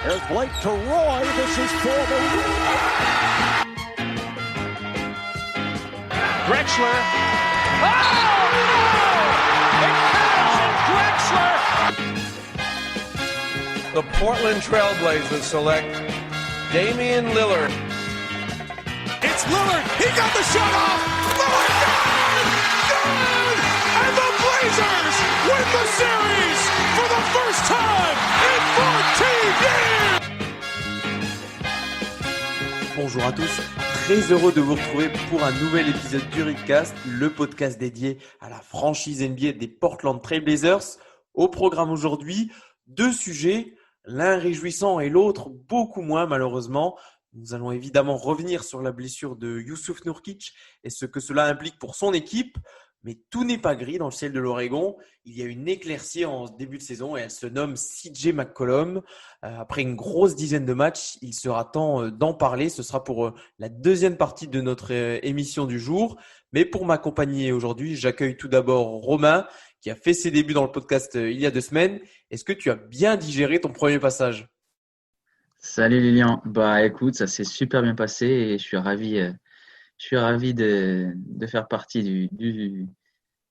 There's Blake to Roy. This is for the win. Drexler. Oh, no! It counts, and Drexler. The Portland Trailblazers select Damian Lillard. It's Lillard. He got the shot off. Lillard, good! And the Blazers win the series for the first time in 14 years. Bonjour à tous, très heureux de vous retrouver pour un nouvel épisode du Ripcast, le podcast dédié à la franchise NBA des Portland Trail Blazers. Au programme aujourd'hui, deux sujets, l'un réjouissant et l'autre beaucoup moins malheureusement. Nous allons évidemment revenir sur la blessure de Jusuf Nurkic et ce que cela implique pour son équipe. Mais tout n'est pas gris dans le ciel de l'Oregon. Il y a une éclaircie en début de saison et elle se nomme CJ McCollum. Après une grosse dizaine de matchs, il sera temps d'en parler. Ce sera pour la deuxième partie de notre émission du jour. Mais pour m'accompagner aujourd'hui, j'accueille tout d'abord Romain qui a fait ses débuts dans le podcast il y a 2 semaines. Est-ce que tu as bien digéré ton premier passage ? Salut Lilian, écoute, ça s'est super bien passé et je suis ravi de faire partie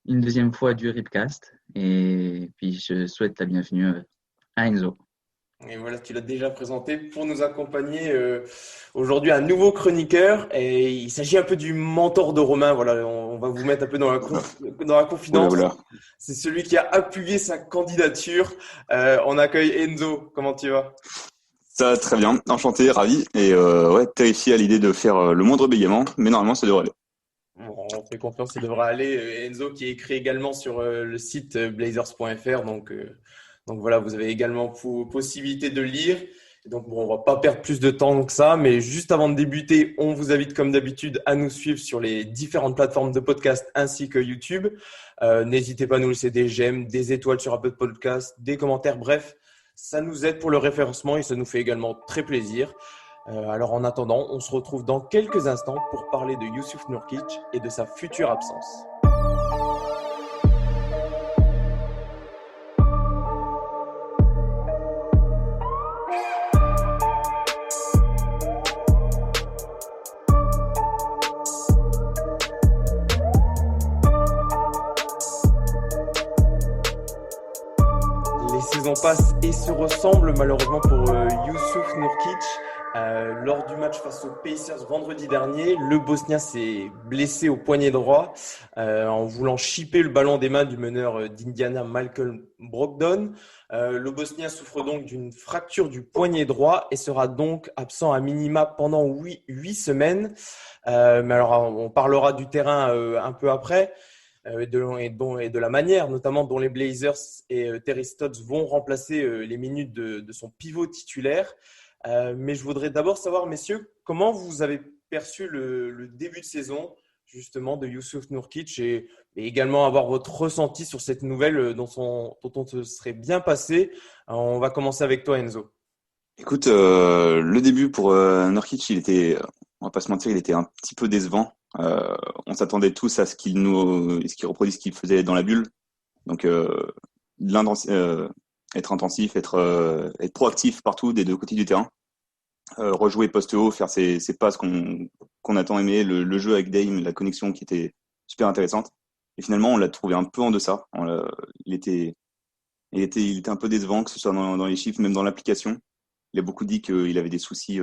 une deuxième fois du Ripcast et puis je souhaite la bienvenue à Enzo. Et voilà, tu l'as déjà présenté pour nous accompagner aujourd'hui un nouveau chroniqueur et il s'agit un peu du mentor de Romain. Voilà, on va vous mettre un peu dans la confidence. Voilà. C'est celui qui a appuyé sa candidature. On accueille Enzo. Comment tu vas ? Ça, très bien, enchanté, ravi et terrifié à l'idée de faire le moindre bégaiement, mais normalement ça devrait aller. Bon, on fait confiance, ça devrait aller. Enzo qui est écrit également sur le site blazers.fr, donc voilà, vous avez également possibilité de lire. Donc bon, on va pas perdre plus de temps que ça, mais juste avant de débuter, on vous invite comme d'habitude à nous suivre sur les différentes plateformes de podcast ainsi que YouTube. N'hésitez pas à nous laisser des j'aime, des étoiles sur Apple Podcast, des commentaires, bref. Ça nous aide pour le référencement et ça nous fait également très plaisir. Alors en attendant, on se retrouve dans quelques instants pour parler de Jusuf Nurkic et de sa future absence. Les saisons passent et se ressemblent malheureusement pour Jusuf Nurkic. Lors du match face aux Pacers vendredi dernier, le Bosnien s'est blessé au poignet droit en voulant chipper le ballon des mains du meneur d'Indiana Malcolm Brogdon. Le Bosnien souffre donc d'une fracture du poignet droit et sera donc absent à minima pendant 8 semaines. Mais alors on parlera du terrain un peu après. Et de la manière notamment dont les Blazers et Terry Stotts vont remplacer les minutes de son pivot titulaire. Mais je voudrais d'abord savoir, messieurs, comment vous avez perçu le début de saison justement de Jusuf Nurkic et également avoir votre ressenti sur cette nouvelle dont on se serait bien passé. On va commencer avec toi, Enzo. Écoute, le début pour Nurkic, on va pas se mentir, il était un petit peu décevant. On s'attendait tous à ce qu'il reproduise ce qu'il faisait dans la bulle. Donc, être intensif, être proactif partout des deux côtés du terrain, rejouer poste haut, faire ses passes qu'on a tant aimé, le jeu avec Dame, la connexion qui était super intéressante. Et finalement, on l'a trouvé un peu en deçà. Il était un peu décevant, que ce soit dans les chiffres, même dans l'application. Il a beaucoup dit qu'il avait des soucis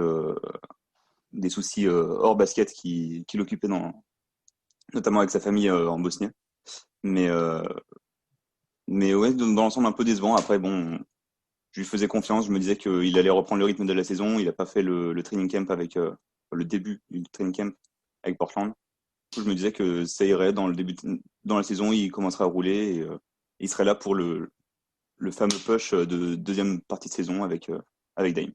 hors basket qui l'occupaient notamment avec sa famille en Bosnie. Mais ouais, dans l'ensemble un peu décevant. Après bon, je lui faisais confiance, je me disais qu'il allait reprendre le rythme de la saison. Il n'a pas fait le training camp avec le début du training camp avec Portland. Du coup, je me disais que ça irait dans la saison, il commencerait à rouler et il serait là pour le fameux push de deuxième partie de saison avec Dame.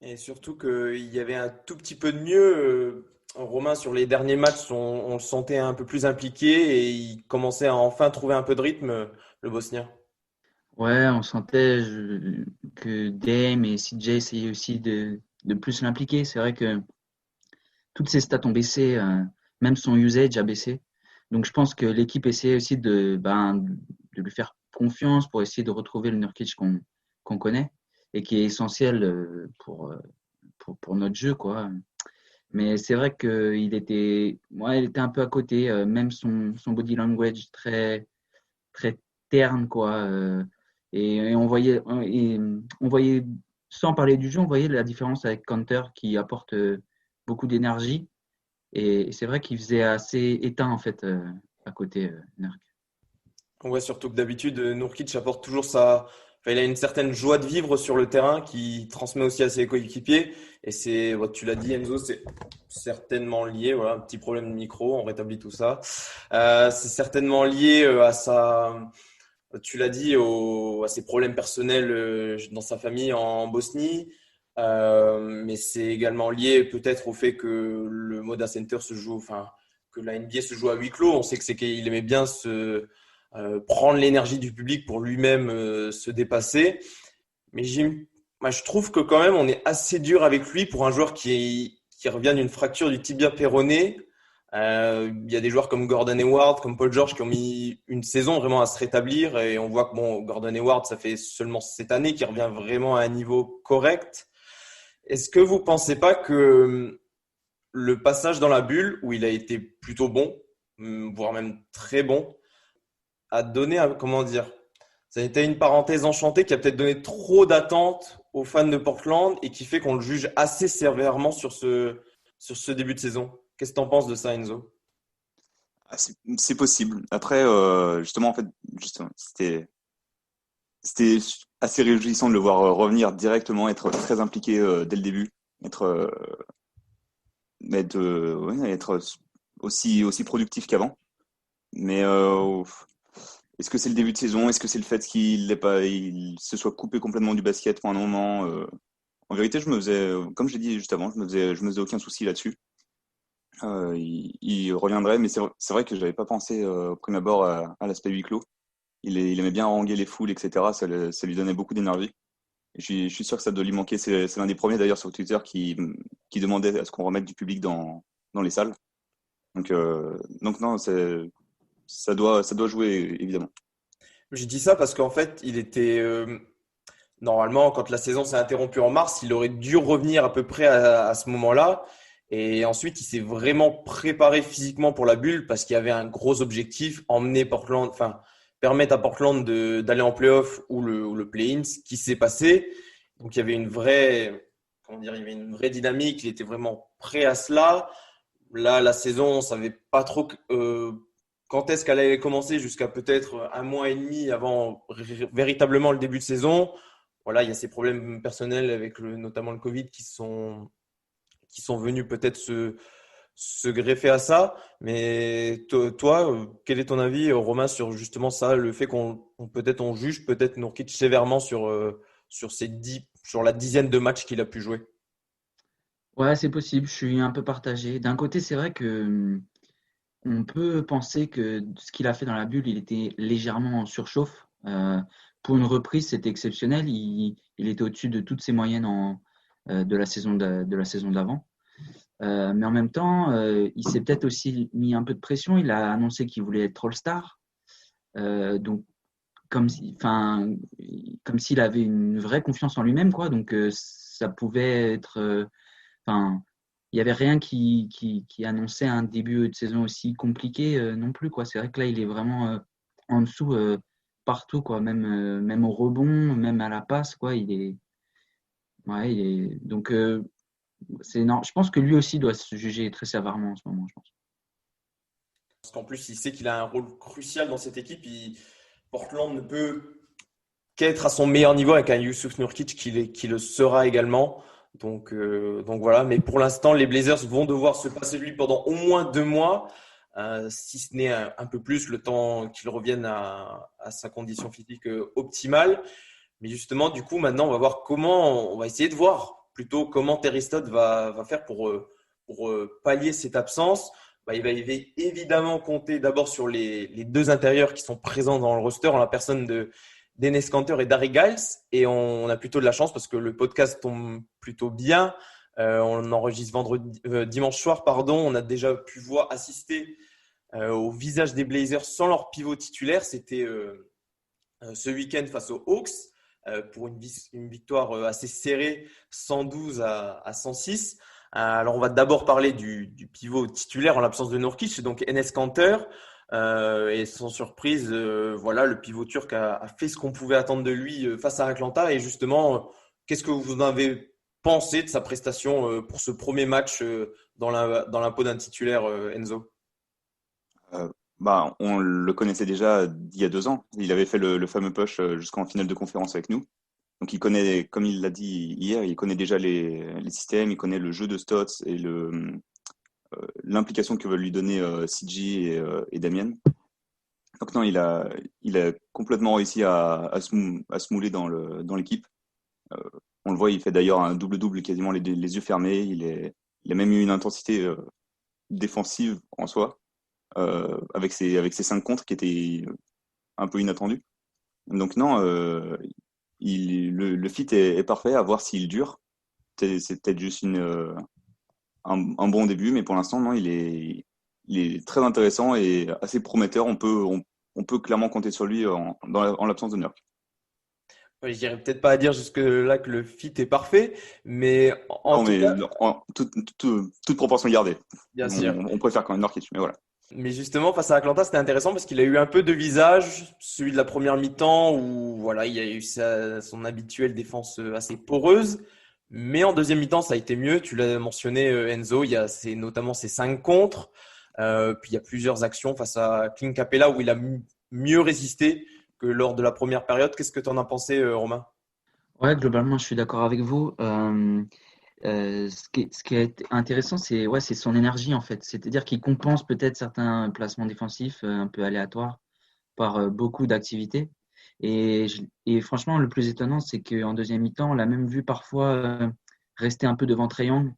Et surtout qu'il y avait un tout petit peu de mieux. Romain, sur les derniers matchs, on le sentait un peu plus impliqué et il commençait à enfin trouver un peu de rythme, le Bosnien. Ouais, on sentait que Dame et CJ essayaient aussi de plus l'impliquer. C'est vrai que toutes ses stats ont baissé, même son usage a baissé. Donc je pense que l'équipe essayait aussi de lui faire confiance pour essayer de retrouver le Nurkic qu'on connaît. et qui est essentiel pour notre jeu, quoi. Mais c'est vrai qu'il était, il était un peu à côté, même son body language très, très terne, quoi. Et on voyait, sans parler du jeu, on voyait la différence avec Kanter qui apporte beaucoup d'énergie. Et c'est vrai qu'il faisait assez éteint, en fait, à côté, Nurk. Ouais, surtout que d'habitude, Nurkic apporte toujours il a une certaine joie de vivre sur le terrain qui transmet aussi à ses coéquipiers. Et tu l'as dit, Enzo, c'est certainement lié. Voilà, un petit problème de micro, on rétablit tout ça. C'est certainement lié tu l'as dit, à ses problèmes personnels dans sa famille en Bosnie. Mais c'est également lié peut-être au fait que le Moda Center que la NBA se joue à huis clos. On sait qu'il aimait bien prendre l'énergie du public pour lui-même se dépasser. Mais moi, je trouve que quand même, on est assez dur avec lui pour un joueur qui revient d'une fracture du tibia péroné. Il y a des joueurs comme Gordon Hayward, comme Paul George qui ont mis une saison vraiment à se rétablir. Et on voit que Gordon Hayward, ça fait seulement cette année qu'il revient vraiment à un niveau correct. Est-ce que vous ne pensez pas que le passage dans la bulle, où il a été plutôt bon, voire même très bon, a donné, comment dire, ça a été une parenthèse enchantée qui a peut-être donné trop d'attentes aux fans de Portland et qui fait qu'on le juge assez sévèrement sur ce début de saison. Qu'est-ce que tu en penses de ça, Enzo? C'est possible. Après, justement, en fait, c'était assez réjouissant de le voir revenir directement, être très impliqué dès le début, être aussi productif qu'avant. Mais est-ce que c'est le début de saison? Est-ce que c'est le fait il se soit coupé complètement du basket pendant un moment? En vérité, comme j'ai dit juste avant, je me faisais aucun souci là-dessus. Il reviendrait, mais c'est vrai que je n'avais pas pensé au premier abord à l'aspect huis clos. Il aimait bien haranguer les foules, etc. Ça lui donnait beaucoup d'énergie. Et je suis sûr que ça doit lui manquer. C'est l'un des premiers d'ailleurs sur Twitter qui demandait à ce qu'on remette du public dans les salles. Donc non, ça doit jouer évidemment. Je dis ça parce qu'en fait, il était normalement, quand la saison s'est interrompue en mars, il aurait dû revenir à peu près à ce moment-là. Et ensuite, il s'est vraiment préparé physiquement pour la bulle parce qu'il y avait un gros objectif, permettre à Portland d'aller en play-off ou le play-in, ce qui s'est passé. Donc, il y avait une vraie dynamique. Il était vraiment prêt à cela. Là, la saison, on ne savait pas trop quand est-ce qu'elle allait commencer, jusqu'à peut-être un mois et demi avant véritablement le début de saison. Voilà, il y a ces problèmes personnels avec notamment le Covid qui sont venus peut-être se greffer à ça. Mais toi, quel est ton avis, Romain, sur justement ça, le fait qu'on juge peut-être Nurkic sévèrement sur la dizaine de matchs qu'il a pu jouer? Ouais, c'est possible. Je suis un peu partagé. D'un côté, c'est vrai que on peut penser que ce qu'il a fait dans la bulle, il était légèrement en surchauffe. Pour une reprise, c'était exceptionnel. Il était au-dessus de toutes ses moyennes de la saison d'avant. Mais en même temps, il s'est peut-être aussi mis un peu de pression. Il a annoncé qu'il voulait être All-Star. Donc, comme s'il avait une vraie confiance en lui-même, quoi. Donc, ça pouvait être. Il n'y avait rien qui annonçait un début de saison aussi compliqué non plus, quoi. C'est vrai que là, il est vraiment en dessous partout, quoi. Même au rebond, même à la passe, quoi. Donc, non. Je pense que lui aussi doit se juger très sévèrement en ce moment, je pense. Parce qu'en plus, il sait qu'il a un rôle crucial dans cette équipe. Portland ne peut qu'être à son meilleur niveau avec un Jusuf Nurkic qui le sera également. Donc voilà. Mais pour l'instant, les Blazers vont devoir se passer de lui pendant au moins 2 mois, si ce n'est un peu plus, le temps qu'il revienne à sa condition physique optimale. Mais justement, du coup, maintenant, on va essayer de voir plutôt comment Terry Stotts va faire pour pallier cette absence. Il va évidemment compter d'abord sur les 2 intérieurs qui sont présents dans le roster, en la personne d'Enes Kanter et Darry Giles. Et on a plutôt de la chance parce que le podcast tombe plutôt bien. On enregistre dimanche soir, On a déjà pu assister au visage des Blazers sans leur pivot titulaire. C'était ce week-end face aux Hawks. pour une victoire assez serrée, 112 à 106. Alors, on va d'abord parler du pivot titulaire en l'absence de Nurkic, donc Enes Kanter. Et sans surprise, voilà, le pivot turc a fait ce qu'on pouvait attendre de lui face à Atlanta. Et justement, qu'est-ce que vous en avez pensé de sa prestation pour ce premier match dans la peau d'un titulaire, Enzo? On le connaissait déjà d'il y a 2 ans. Il avait fait le fameux push jusqu'en finale de conférence avec nous. Donc il connaît, comme il l'a dit hier, il connaît déjà les systèmes, il connaît le jeu de Stotts et l'implication que veulent lui donner CG et Damien. Donc non, il a complètement réussi à se mouler dans l'équipe. On le voit, il fait d'ailleurs un double-double quasiment les yeux fermés. Il a même eu une intensité défensive en soi, avec ses 5 contres qui étaient un peu inattendus. Donc non, le fit est parfait, à voir s'il dure. C'est peut-être juste un bon début, mais pour l'instant, non, il est très intéressant et assez prometteur. On peut clairement compter sur lui en l'absence de Nurk. Je dirais peut-être pas à dire jusque-là que le fit est parfait, mais toute proportion gardée. Bien sûr. On préfère quand même Nurkic, mais voilà. Mais justement, face à Atlanta, c'était intéressant parce qu'il a eu un peu de visage, celui de la première mi-temps où voilà, il y a eu son habituelle défense assez poreuse. Mais en deuxième mi-temps, ça a été mieux. Tu l'as mentionné, Enzo, il y a notamment ces 5 contres. Puis il y a plusieurs actions face à Clint Capela où il a mieux résisté que lors de la première période. Qu'est-ce que tu en as pensé, Romain? Ouais, globalement, je suis d'accord avec vous. Ce qui est intéressant, c'est son énergie en fait. C'est-à-dire qu'il compense peut-être certains placements défensifs un peu aléatoires par beaucoup d'activités. Et franchement, le plus étonnant, c'est qu'en deuxième mi-temps, on l'a même vu parfois rester un peu devant Trae Young,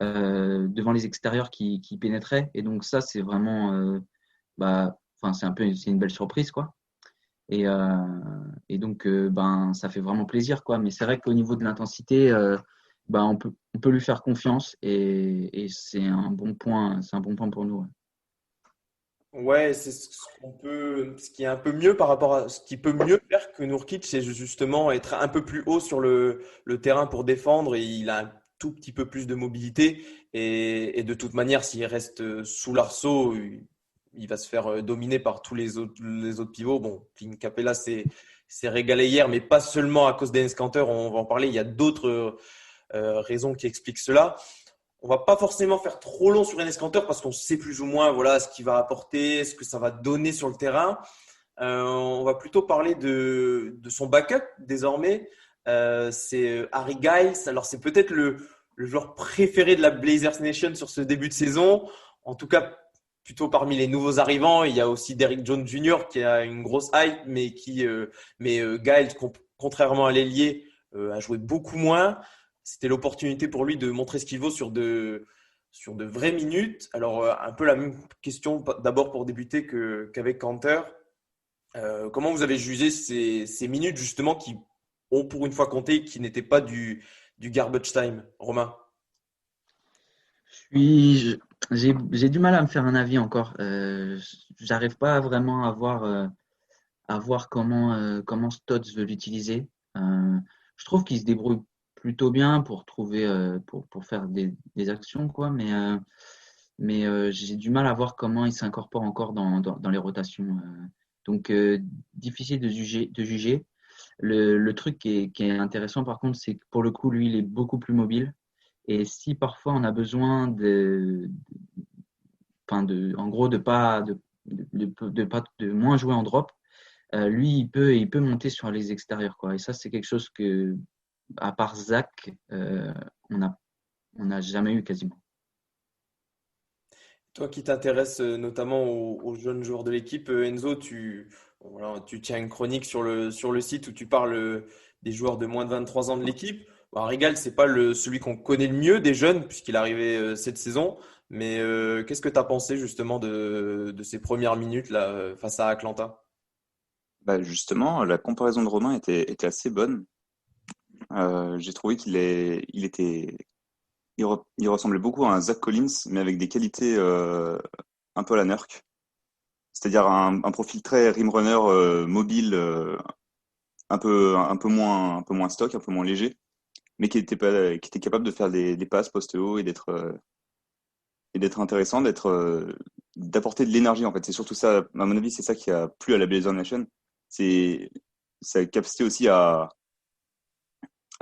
devant les extérieurs qui pénétraient. Et donc ça, c'est vraiment, c'est une belle surprise quoi. Et donc, ça fait vraiment plaisir, quoi. Mais c'est vrai qu'au niveau de l'intensité, on peut lui faire confiance et c'est un bon point pour nous. Ouais, c'est ce qui est un peu mieux par rapport à ce qui peut mieux faire que Nurkic, c'est justement être un peu plus haut sur le terrain pour défendre et il a un tout petit peu plus de mobilité et de toute manière, s'il reste sous l'arceau, il va se faire dominer par tous les autres pivots. Bon, Clint Capela s'est régalé hier, mais pas seulement à cause d'Enes Kanter, on va en parler. Il y a d'autres raisons qui expliquent cela. On va pas forcément faire trop long sur Enes Kanter parce qu'on sait plus ou moins voilà, ce qu'il va apporter, ce que ça va donner sur le terrain. On va plutôt parler de son backup désormais. C'est Harry Giles. Alors, c'est peut-être le joueur préféré de la Blazers Nation sur ce début de saison. En tout cas, plutôt parmi les nouveaux arrivants. Il y a aussi Derrick Jones Jr. qui a une grosse hype, mais Giles, contrairement à l'ailier, a joué beaucoup moins. C'était l'opportunité pour lui de montrer ce qu'il vaut sur de vraies minutes. Alors, un peu la même question d'abord pour débuter qu'avec Kanter. Comment vous avez jugé ces minutes justement qui ont pour une fois compté, qui n'étaient pas du garbage time, Romain? J'ai du mal à me faire un avis encore. J'arrive pas vraiment à voir comment Stotts veut l'utiliser. Je trouve qu'il se débrouille plutôt bien pour trouver pour faire des actions quoi, mais j'ai du mal à voir comment il s'incorpore encore dans les rotations. Donc difficile de juger. Le truc qui est intéressant par contre, c'est que pour le coup, lui, il est beaucoup plus mobile. Et si parfois on a besoin de moins jouer en drop, lui, il peut monter sur les extérieurs, quoi. Et ça, c'est quelque chose que, à part Zach, on n'a jamais eu quasiment. Toi qui t'intéresses notamment aux jeunes joueurs de l'équipe, Enzo, tu tiens une chronique sur le site où tu parles des joueurs de moins de 23 ans de l'équipe. Bon, Rigal, c'est pas celui qu'on connaît le mieux des jeunes puisqu'il est arrivé cette saison. Mais qu'est-ce que tu as pensé justement de ces premières minutes là, face à Atlanta? Justement, la comparaison de Romain était assez bonne. J'ai trouvé il ressemblait beaucoup à un Zach Collins, mais avec des qualités un peu à la Nurk. C'est-à-dire un profil très rim runner, mobile, un peu moins stock, un peu moins léger, mais qui était capable de faire des passes post haut et d'être intéressant, d'apporter de l'énergie en fait. C'est surtout ça, à mon avis, c'est ça qui a plu à la Blazer Nation. C'est sa capacité aussi à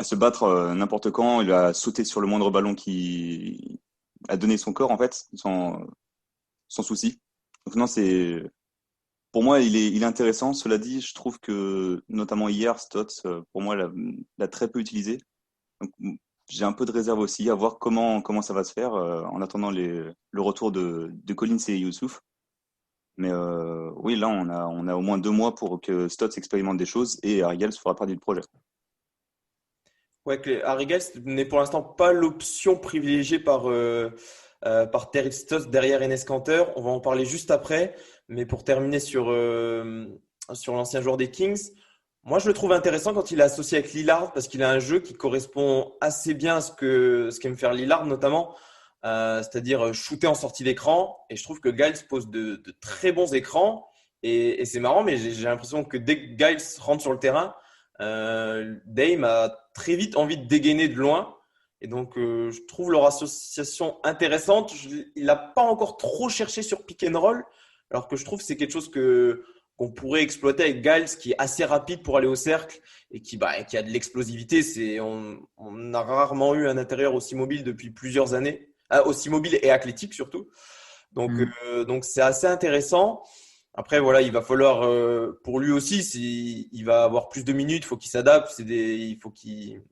se battre n'importe quand, il a sauté sur le moindre ballon qui a donné son corps en fait, sans souci. Donc non, pour moi, il est intéressant. Cela dit, je trouve que notamment hier, Stotts, pour moi, l'a très peu utilisé. Donc, j'ai un peu de réserve aussi à voir comment ça va se faire en attendant le retour de Collins et Youssouf. Mais oui, là, on a au moins 2 mois pour que Stotts expérimente des choses et Ariel fera partie du projet. Ouais, que Harry Giles n'est pour l'instant pas l'option privilégiée par Terry Stotts derrière Enes Kanter. On va en parler juste après. Mais pour terminer sur l'ancien joueur des Kings, moi je le trouve intéressant quand il est associé avec Lillard parce qu'il a un jeu qui correspond assez bien à ce qu'aime faire Lillard notamment, c'est-à-dire shooter en sortie d'écran. Et je trouve que Giles pose de très bons écrans. Et c'est marrant, mais j'ai l'impression que dès que Giles rentre sur le terrain, Dame a très vite envie de dégainer de loin. Et donc, je trouve leur association intéressante. Il n'a pas encore trop cherché sur pick and roll, alors que je trouve que c'est quelque chose qu'on pourrait exploiter avec Giles, qui est assez rapide pour aller au cercle et qui a de l'explosivité. On a rarement eu un intérieur aussi mobile depuis plusieurs années, aussi mobile et athlétique surtout. Donc, donc c'est assez intéressant. Après, voilà, il va falloir, pour lui aussi, il va avoir plus de minutes, il faut qu'il s'adapte, il faut qu'il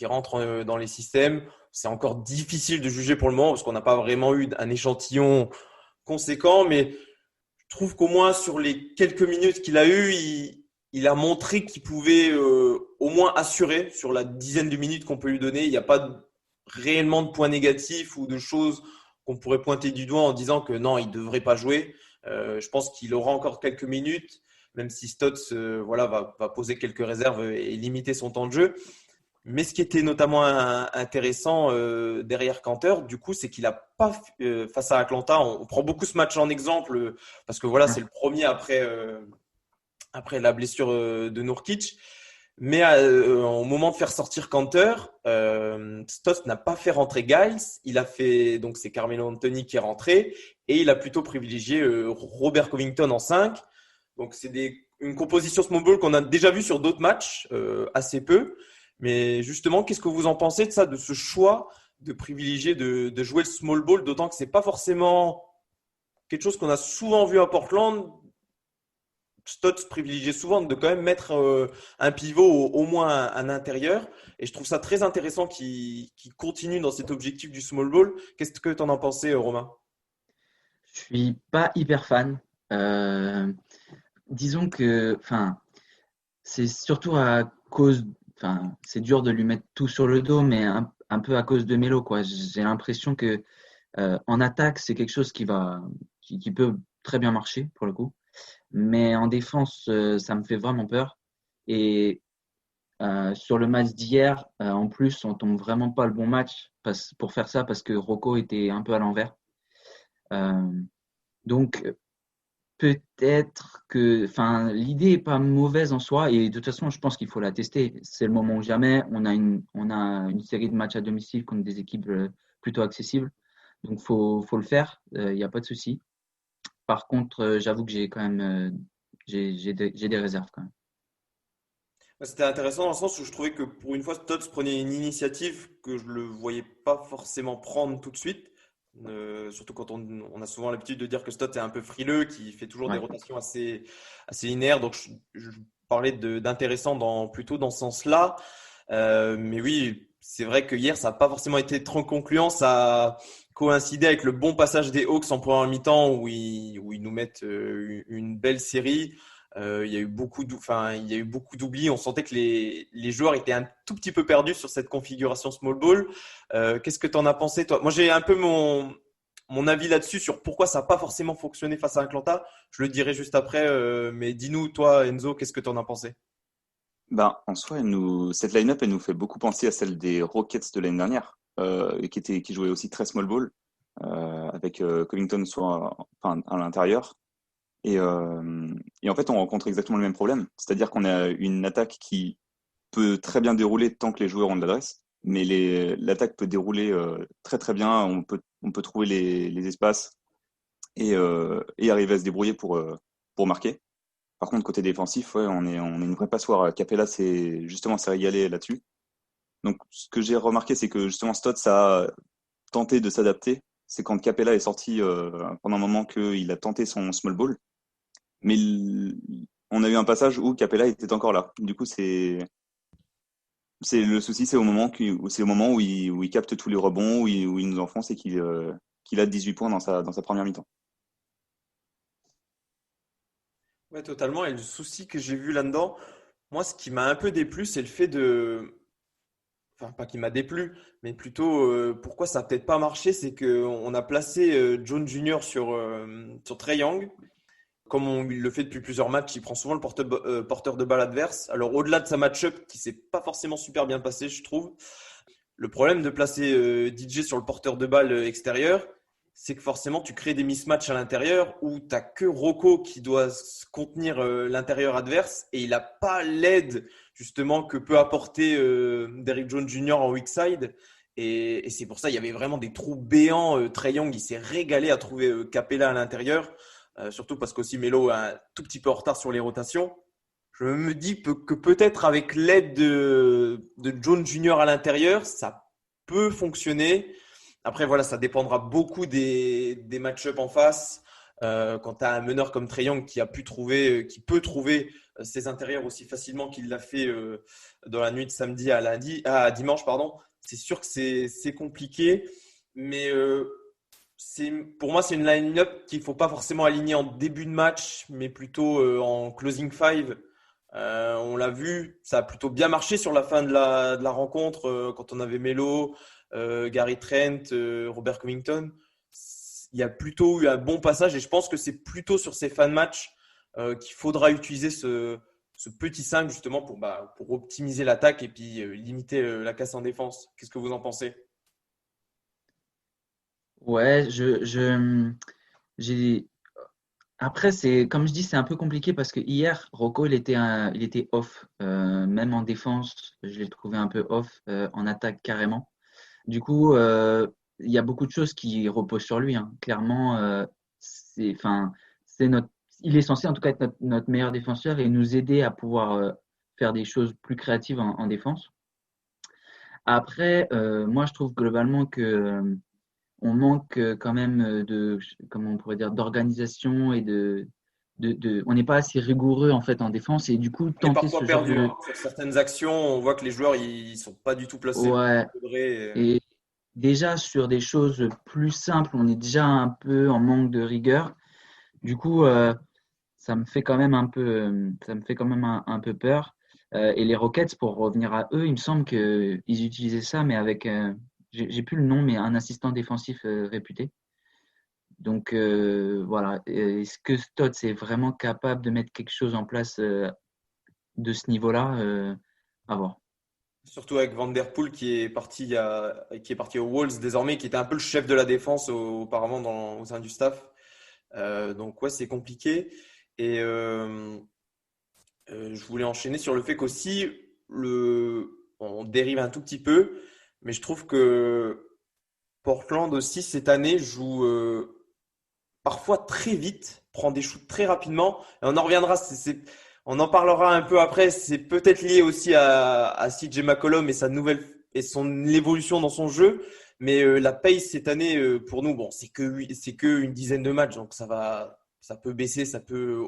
rentre dans les systèmes. C'est encore difficile de juger pour le moment parce qu'on n'a pas vraiment eu un échantillon conséquent, mais je trouve qu'au moins sur les quelques minutes qu'il a eues, il a montré qu'il pouvait au moins assurer sur la dizaine de minutes qu'on peut lui donner. Il n'y a pas réellement de points négatifs ou de choses qu'on pourrait pointer du doigt en disant que non, il ne devrait pas jouer. Je pense qu'il aura encore quelques minutes, même si Stotts va poser quelques réserves et limiter son temps de jeu. Mais ce qui était notamment intéressant derrière Kanter, du coup, c'est qu'il n'a pas, face à Atlanta, on prend beaucoup ce match en exemple parce que voilà, c'est le premier après la blessure de Nurkic. Mais au moment de faire sortir Kanter, Stotts n'a pas fait rentrer Giles. Il a fait, donc c'est Carmelo Anthony qui est rentré et il a plutôt privilégié Robert Covington en 5. Donc c'est une composition small ball qu'on a déjà vu sur d'autres matchs, assez peu. Mais justement, qu'est-ce que vous en pensez de ça, de ce choix de privilégier de jouer le small ball, d'autant que c'est pas forcément quelque chose qu'on a souvent vu à Portland. Stotts privilégiait souvent de quand même mettre un pivot au moins un intérieur. Et je trouve ça très intéressant qu'il continue dans cet objectif du small ball. Qu'est-ce que tu en as pensé, Romain? Je suis pas hyper fan. Disons que, c'est surtout à cause, c'est dur de lui mettre tout sur le dos, mais un peu à cause de Melo, quoi. J'ai l'impression que en attaque, c'est quelque chose qui peut très bien marcher pour le coup, mais en défense, ça me fait vraiment peur. Et sur le match d'hier, en plus, on tombe vraiment pas le bon match pour faire ça parce que Rocco était un peu à l'envers. Donc peut-être que, l'idée est pas mauvaise en soi et de toute façon, je pense qu'il faut la tester. C'est le moment ou jamais. On a une série de matchs à domicile contre des équipes plutôt accessibles, donc faut le faire. Il n'y a pas de souci. Par contre, j'avoue que j'ai quand même j'ai des réserves quand même. C'était intéressant dans le sens où je trouvais que pour une fois, Stotts prenait une initiative que je ne le voyais pas forcément prendre tout de suite. Surtout quand on a souvent l'habitude de dire que Stotts est un peu frileux, qui fait toujours des Ouais. rotations assez linéaires. Donc, je parlais plutôt dans ce sens-là. Mais oui, c'est vrai que hier, ça n'a pas forcément été trop concluant. Ça a coïncidé avec le bon passage des Hawks en première mi-temps où ils nous mettent une belle série. Il y a eu beaucoup d'oublis. On sentait que les joueurs étaient un tout petit peu perdus sur cette configuration small ball. Qu'est-ce que tu en as pensé, toi? Moi, j'ai un peu mon avis là-dessus sur pourquoi ça n'a pas forcément fonctionné face à Atlanta. Je le dirai juste après. Mais dis-nous, toi, Enzo, qu'est-ce que tu en as pensé? En soi, cette line-up, elle nous fait beaucoup penser à celle des Rockets de l'année dernière, qui jouait aussi très small ball, avec Covington à l'intérieur. Et Et en fait, on rencontre exactement le même problème. C'est-à-dire qu'on a une attaque qui peut très bien dérouler tant que les joueurs ont de l'adresse, mais l'attaque peut dérouler très très bien. On peut trouver les espaces et arriver à se débrouiller pour marquer. Par contre, côté défensif, ouais, on est une vraie passoire. Capella, s'est régalé là-dessus. Donc, ce que j'ai remarqué, c'est que justement, Stotts a tenté de s'adapter. C'est quand Capella est sorti pendant un moment qu'il a tenté son small ball. Mais on a eu un passage où Capella était encore là. Du coup, c'est le souci, c'est au moment où il capte tous les rebonds, où il nous enfonce et qu'il a 18 points dans sa première mi-temps. Ouais, totalement. Et le souci que j'ai vu là-dedans, moi, ce qui m'a un peu déplu, c'est le fait de. Enfin, pas qui m'a déplu, mais plutôt pourquoi ça n'a peut-être pas marché, c'est qu'on a placé Jones Jr. sur Trae Young. Comme il le fait depuis plusieurs matchs, il prend souvent le porteur de balle adverse. Alors, au-delà de sa match-up, qui s'est pas forcément super bien passé, je trouve, le problème de placer DJ sur le porteur de balle extérieur, c'est que forcément, tu crées des mismatchs à l'intérieur où tu n'as que Rocco qui doit contenir l'intérieur adverse et il n'a pas l'aide justement que peut apporter Derrick Jones Jr. en weak side. Et c'est pour ça qu'il y avait vraiment des trous béants. Trae Young, il s'est régalé à trouver Capella à l'intérieur, surtout parce qu'aussi Melo est un tout petit peu en retard sur les rotations. Je me dis que peut-être avec l'aide de Jones Jr. à l'intérieur, ça peut fonctionner. Après, voilà, ça dépendra beaucoup des match-ups en face. Quand tu as un meneur comme Trae Young qui peut trouver ses intérieurs aussi facilement qu'il l'a fait dans la nuit de samedi à dimanche, pardon, c'est sûr que c'est compliqué. Mais pour moi, c'est une line-up qu'il ne faut pas forcément aligner en début de match, mais plutôt en closing five. On l'a vu, ça a plutôt bien marché sur la fin de la rencontre quand on avait Melo, Gary Trent, Robert Covington. Il y a plutôt eu un bon passage et je pense que c'est plutôt sur ces fins de match qu'il faudra utiliser ce petit 5 justement pour optimiser l'attaque et puis limiter la casse en défense. Qu'est-ce que vous en pensez? Ouais, j'ai. Après, comme je dis, c'est un peu compliqué parce que hier, Rocco, il était off. Même en défense, je l'ai trouvé un peu off, en attaque carrément. Du coup, il y a beaucoup de choses qui reposent sur lui, hein. Clairement, enfin, il est censé en tout cas être notre meilleur défenseur et nous aider à pouvoir faire des choses plus créatives en défense. Après, moi, je trouve globalement que on manque quand même comment on pourrait dire, d'organisation et on n'est pas assez rigoureux en fait en défense et du coup On est tenter parfois ce genre perdu hein. Sur certaines actions, on voit que les joueurs ils sont pas du tout placés. ouais. Et déjà sur des choses plus simples, on est déjà un peu en manque de rigueur. Du coup, ça me fait quand même un peu peur. Et les Rockets, pour revenir à eux, il me semble qu'ils utilisaient ça, mais avec, j'ai plus le nom, mais un assistant défensif réputé. Donc voilà, est-ce que Stotts est vraiment capable de mettre quelque chose en place de ce niveau-là? À voir. Surtout avec Van Der Poel qui est parti aux Wolves désormais, qui était un peu le chef de la défense auparavant au sein du staff. Donc ouais, c'est compliqué. Et je voulais enchaîner sur le fait qu'aussi on dérive un tout petit peu, mais je trouve que Portland aussi cette année joue parfois très vite, prend des shoots très rapidement. Et on en reviendra, on en parlera un peu après. C'est peut-être lié aussi à CJ McCollum et son évolution dans son jeu. Mais la pace cette année pour nous, bon, c'est que une dizaine de matchs, donc ça peut baisser, ça peut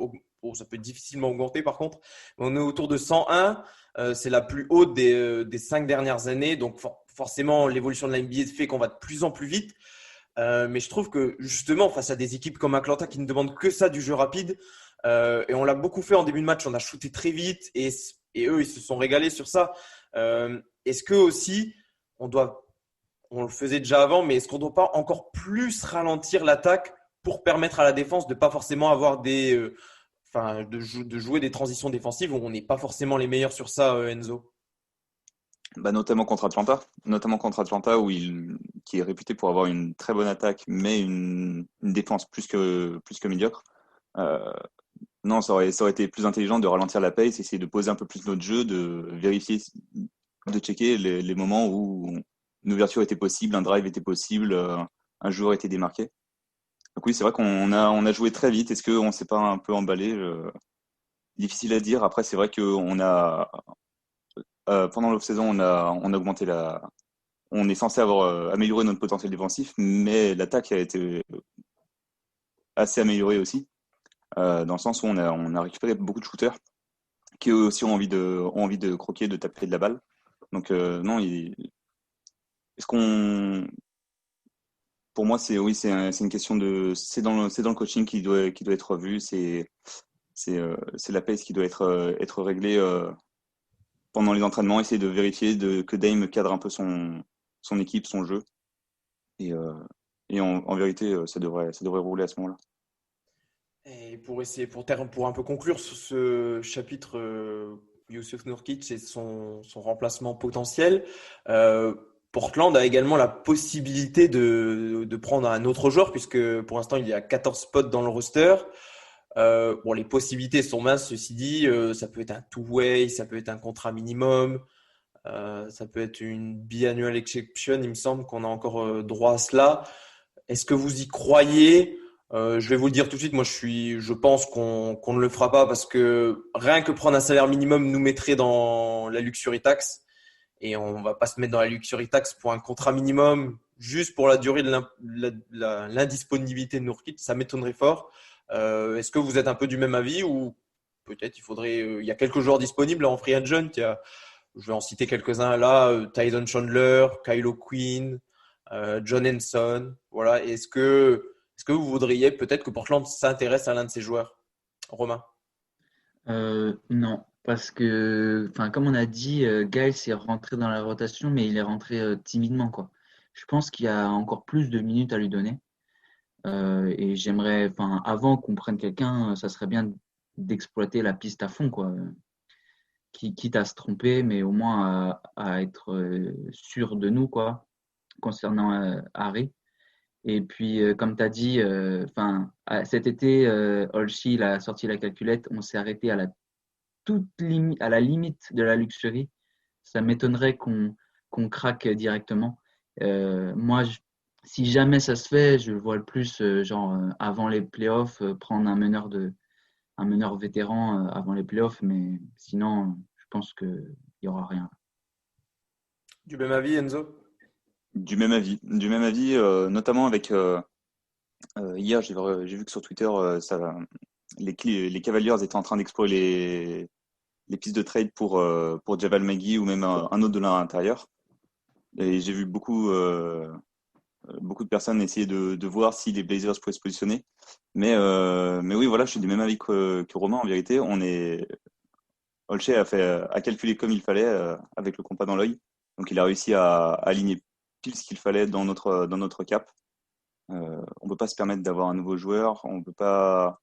difficilement augmenter par contre. On est autour de 101, c'est la plus haute des 5 dernières années, donc forcément l'évolution de la NBA fait qu'on va de plus en plus vite. Mais je trouve que justement face à des équipes comme Atlanta qui ne demandent que ça du jeu rapide, et on l'a beaucoup fait en début de match, on a shooté très vite et eux ils se sont régalés sur ça. Est-ce que aussi on le faisait déjà avant, mais est-ce qu'on ne doit pas encore plus ralentir l'attaque pour permettre à la défense de ne pas forcément avoir de jouer des transitions défensives où on n'est pas forcément les meilleurs sur ça, Enzo? Notamment contre Atlanta qui est réputé pour avoir une très bonne attaque, mais une défense plus que médiocre. Non, ça aurait été plus intelligent de ralentir la pace, essayer de poser un peu plus notre jeu, de vérifier, de checker les moments où une ouverture était possible, un drive était possible, un joueur était démarqué. Donc oui, c'est vrai qu'on a joué très vite. Est-ce qu'on s'est pas un peu emballé? Difficile à dire. Après, c'est vrai qu'on a pendant l'off-saison, on a augmenté on est censé avoir amélioré notre potentiel défensif, mais l'attaque a été assez améliorée aussi, dans le sens où on a récupéré beaucoup de shooters qui eux aussi ont envie de croquer, de taper de la balle. Donc non, est-ce qu'on pour moi, c'est une question c'est dans le coaching qui doit être revu. C'est la pace qui doit être réglée pendant les entraînements. Essayer de vérifier que Dame cadre un peu son équipe, son jeu. Et en vérité, ça devrait rouler à ce moment-là. Et pour un peu conclure sur ce chapitre, Jusuf Nurkic et son remplacement potentiel, Portland a également la possibilité de prendre un autre joueur, puisque pour l'instant il y a 14 spots dans le roster. Les possibilités sont minces, ceci dit, ça peut être un two-way, ça peut être un contrat minimum, ça peut être une biannual exception. Il me semble qu'on a encore droit à cela. Est-ce que vous y croyez? Je vais vous le dire tout de suite, moi je pense qu'on ne le fera pas, parce que rien que prendre un salaire minimum nous mettrait dans la luxury tax, et on va pas se mettre dans la luxury tax pour un contrat minimum juste pour la durée de l'indisponibilité de Nurkic. Ça m'étonnerait fort. Est-ce que vous êtes un peu du même avis, ou peut-être il y a quelques joueurs disponibles en free agent, je vais en citer quelques-uns là, Tyson Chandler, Kylo Quinn, John Henson, voilà. Est-ce que vous voudriez peut-être que Portland s'intéresse à l'un de ces joueurs? Romain? Non, parce que, comme on a dit, Giles est rentré dans la rotation, mais il est rentré timidement, quoi. Je pense qu'il y a encore plus de minutes à lui donner. Et j'aimerais, avant qu'on prenne quelqu'un, ça serait bien d'exploiter la piste à fond, quoi. Quitte à se tromper, mais au moins à être sûr de nous, quoi, concernant Harry. Et puis, comme tu as dit, cet été, Olshi il a sorti la calculette, on s'est arrêté à la limite de la luxury. Ça m'étonnerait qu'on craque directement. Moi, si jamais ça se fait, je le vois le plus, avant les playoffs, prendre un meneur vétéran avant les playoffs, mais sinon, je pense qu'il n'y aura rien. Du même avis, Enzo? Du même avis, notamment avec hier, j'ai vu que sur Twitter, les Cavaliers étaient en train d'explorer les pistes de trade pour Javal McGee ou même un autre de l'intérieur. Et j'ai vu beaucoup de personnes essayer de voir si les Blazers pouvaient se positionner. Mais oui, voilà, je suis du même avis que Romain. En vérité, Olshey a calculé comme il fallait avec le compas dans l'œil. Donc il a réussi à aligner pile ce qu'il fallait dans notre cap. On peut pas se permettre d'avoir un nouveau joueur, on peut pas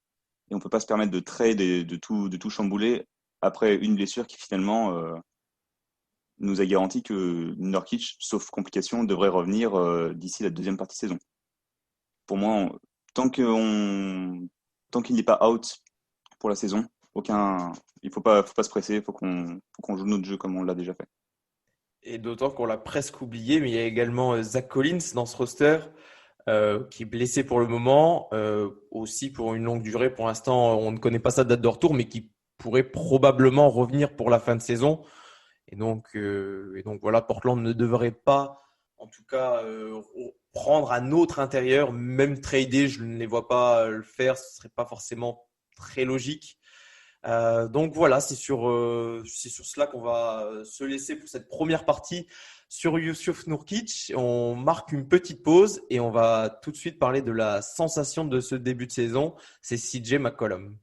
se permettre de trade et de tout chambouler après une blessure qui finalement nous a garanti que Nurkic, sauf complication, devrait revenir d'ici la deuxième partie de saison. Pour moi, tant qu'il n'est pas out pour la saison, il faut pas se presser, il faut qu'on joue notre jeu comme on l'a déjà fait. Et d'autant qu'on l'a presque oublié, mais il y a également Zach Collins dans ce roster, qui est blessé pour le moment, aussi pour une longue durée. Pour l'instant, on ne connaît pas sa date de retour, mais qui pourrait probablement revenir pour la fin de saison. Et donc voilà, Portland ne devrait pas, en tout cas, prendre un autre intérieur, même trader, je ne les vois pas le faire, ce ne serait pas forcément très logique. Donc voilà, c'est sur cela qu'on va se laisser pour cette première partie sur Jusuf Nurkic. On marque une petite pause et on va tout de suite parler de la sensation de ce début de saison, c'est CJ McCollum.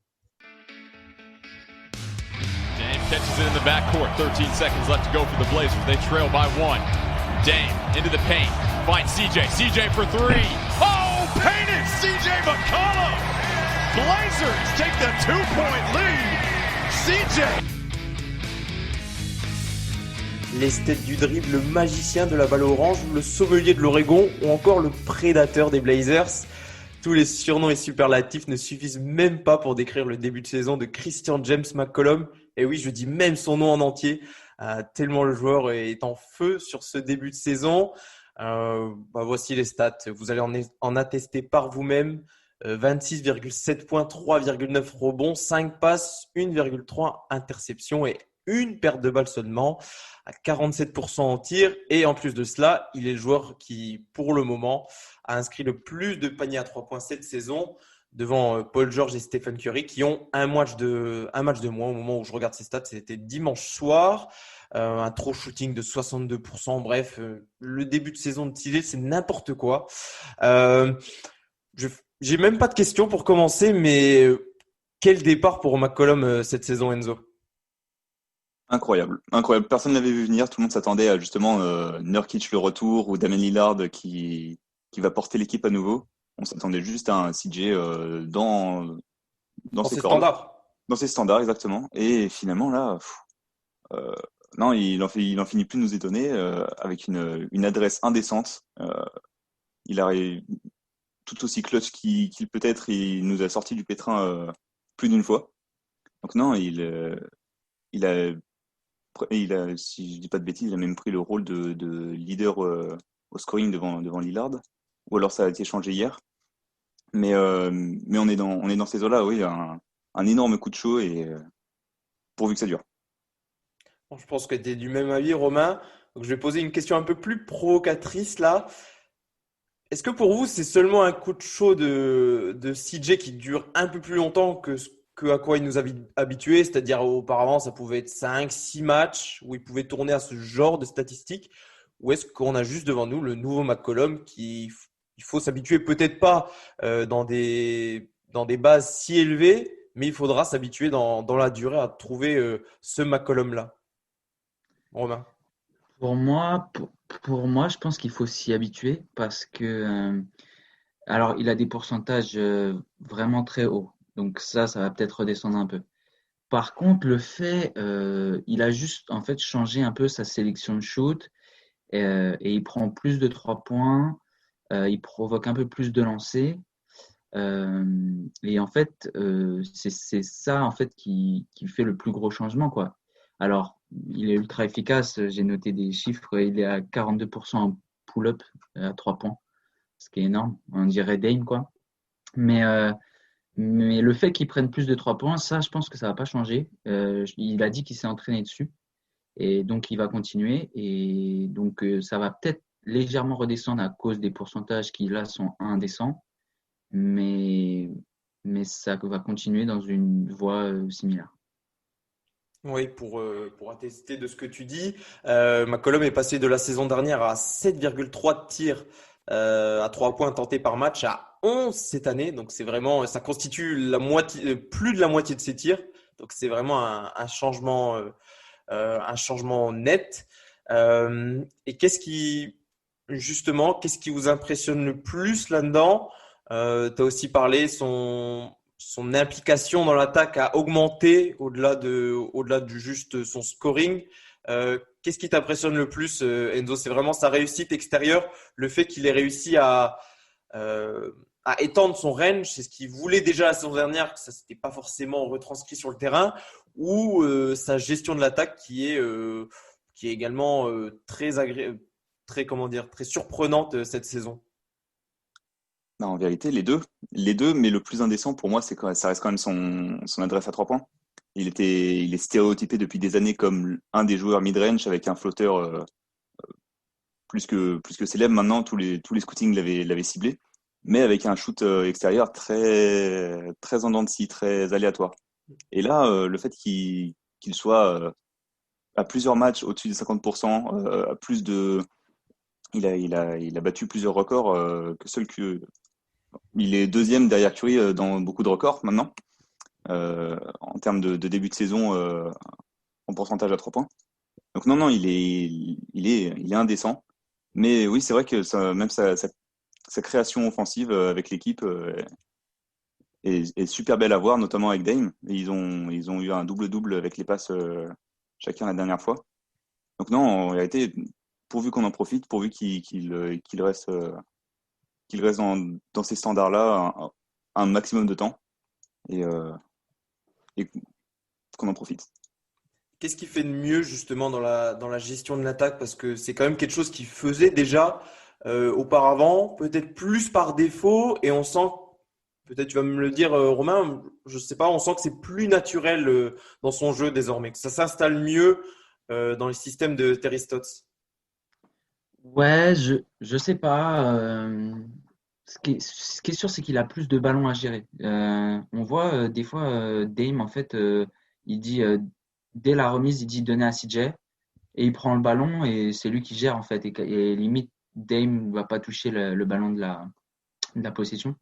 Dame catches it in the backcourt. 13 seconds left to go for the Blazers. They trail by 1. Dame into the paint. Finds CJ. CJ for 3. Oh, painted CJ McCollum. Blazers take the 2-point lead. CJ. L'esthète du dribble, le magicien de la balle orange, le sommelier de l'Oregon ou encore le prédateur des Blazers. Tous les surnoms et superlatifs ne suffisent même pas pour décrire le début de saison de Christian James McCollum. Et oui, je dis même son nom en entier, tellement le joueur est en feu sur ce début de saison. Voici les stats. Vous allez en attester par vous-même. 26,7 points, 3,9 rebonds, 5 passes, 1,3 interceptions et une perte de balle seulement, à 47% en tir. Et en plus de cela, il est le joueur qui, pour le moment, a inscrit le plus de paniers à 3 points cette saison, devant Paul George et Stephen Curry, qui ont un match de moins au moment où je regarde ces stats. C'était dimanche soir. Un throw shooting de 62%. Bref, le début de saison de TJ, c'est n'importe quoi. J'ai même pas de questions pour commencer, mais quel départ pour McCollum cette saison, Enzo? Incroyable, incroyable. Personne ne l'avait vu venir. Tout le monde s'attendait à justement Nurkic le retour ou Damian Lillard qui va porter l'équipe à nouveau. On s'attendait juste à un CJ dans ses cordes. Standards. Dans ses standards, exactement. Et finalement, là, non, il en finit plus de nous étonner avec une adresse indécente. Il a tout aussi clutch qu'il peut être, il nous a sorti du pétrin plus d'une fois. Donc non, il a, si je dis pas de bêtises, il a même pris le rôle de leader au scoring devant Lillard. Ou alors ça a été changé hier. Mais on est dans ces eaux-là, oui, un énorme coup de chaud et pourvu que ça dure. Bon, je pense que tu es du même avis, Romain. Donc, je vais poser une question un peu plus provocatrice là. Est-ce que pour vous, c'est seulement un coup de chaud de CJ qui dure un peu plus longtemps que à quoi il nous a habitués? C'est-à-dire auparavant, ça pouvait être 5, 6 matchs où il pouvait tourner à ce genre de statistiques? Ou est-ce qu'on a juste devant nous le nouveau McCollum il faut s'habituer peut-être pas dans des bases si élevées, mais il faudra s'habituer dans la durée à trouver ce McCollum-là? Romain. Pour moi, je pense qu'il faut s'y habituer parce que, alors, il a des pourcentages vraiment très hauts. Donc ça va peut-être redescendre un peu. Par contre, le fait, il a juste en fait changé un peu sa sélection de shoot et il prend plus de 3 points, il provoque un peu plus de lancers. Et en fait, c'est ça en fait qui fait le plus gros changement, quoi. Alors, il est ultra efficace. J'ai noté des chiffres. Il est à 42% en pull-up à 3 points, ce qui est énorme. On dirait Dame, quoi. Mais le fait qu'il prenne plus de 3 points, ça, je pense que ça va pas changer. Il a dit qu'il s'est entraîné dessus. Et donc, il va continuer. Et donc, ça va peut-être légèrement redescendre à cause des pourcentages qui, là, sont indécents. Mais ça va continuer dans une voie similaire. Oui, pour attester de ce que tu dis, McCollum est passé de la saison dernière à 7,3 tirs à 3 points tentés par match à 11 cette année. Donc c'est vraiment, ça constitue la moitié, plus de la moitié de ses tirs. Donc c'est vraiment un changement net. Et qu'est-ce qui vous impressionne le plus là-dedans? Tu as aussi parlé son implication dans l'attaque a augmenté au-delà du juste son scoring. Qu'est-ce qui t'impressionne le plus, Enzo? C'est vraiment sa réussite extérieure, le fait qu'il ait réussi à étendre son range, c'est ce qu'il voulait déjà la saison dernière, que ça s'était pas forcément retranscrit sur le terrain, ou sa gestion de l'attaque qui est également très surprenante cette saison. Non, en vérité, les deux, mais le plus indécent pour moi, ça reste quand même son adresse à 3 points. Il est stéréotypé depuis des années comme un des joueurs mid-range avec un flotteur plus que célèbre. Maintenant, tous les scootings l'avaient ciblé, mais avec un shoot extérieur très très en dents de scie, très aléatoire. Et là, le fait qu'il soit à plusieurs matchs au-dessus des 50%, à plus de, il a battu plusieurs records il est deuxième derrière Curry dans beaucoup de records maintenant, en termes de début de saison en pourcentage à 3 points. Donc non, il est indécent. Mais oui, c'est vrai que même sa création offensive avec l'équipe est super belle à voir, notamment avec Dame. Et ils ont eu un double-double avec les passes chacun la dernière fois. Donc non, en réalité, pourvu qu'on en profite, pourvu qu'il reste qu'il reste dans ces standards-là un maximum de temps et qu'on en profite. Qu'est-ce qu'il fait de mieux justement dans la gestion de l'attaque? Parce que c'est quand même quelque chose qu'il faisait déjà auparavant, peut-être plus par défaut, et on sent, peut-être tu vas me le dire Romain, je sais pas, on sent que c'est plus naturel dans son jeu désormais, que ça s'installe mieux dans le système de Terry Stotts. Ouais, je sais pas. Ce qui est sûr, c'est qu'il a plus de ballons à gérer. On voit des fois Dame, en fait, il dit dès la remise, il dit donner à CJ et il prend le ballon et c'est lui qui gère en fait. Et limite, Dame ne va pas toucher le ballon de la possession.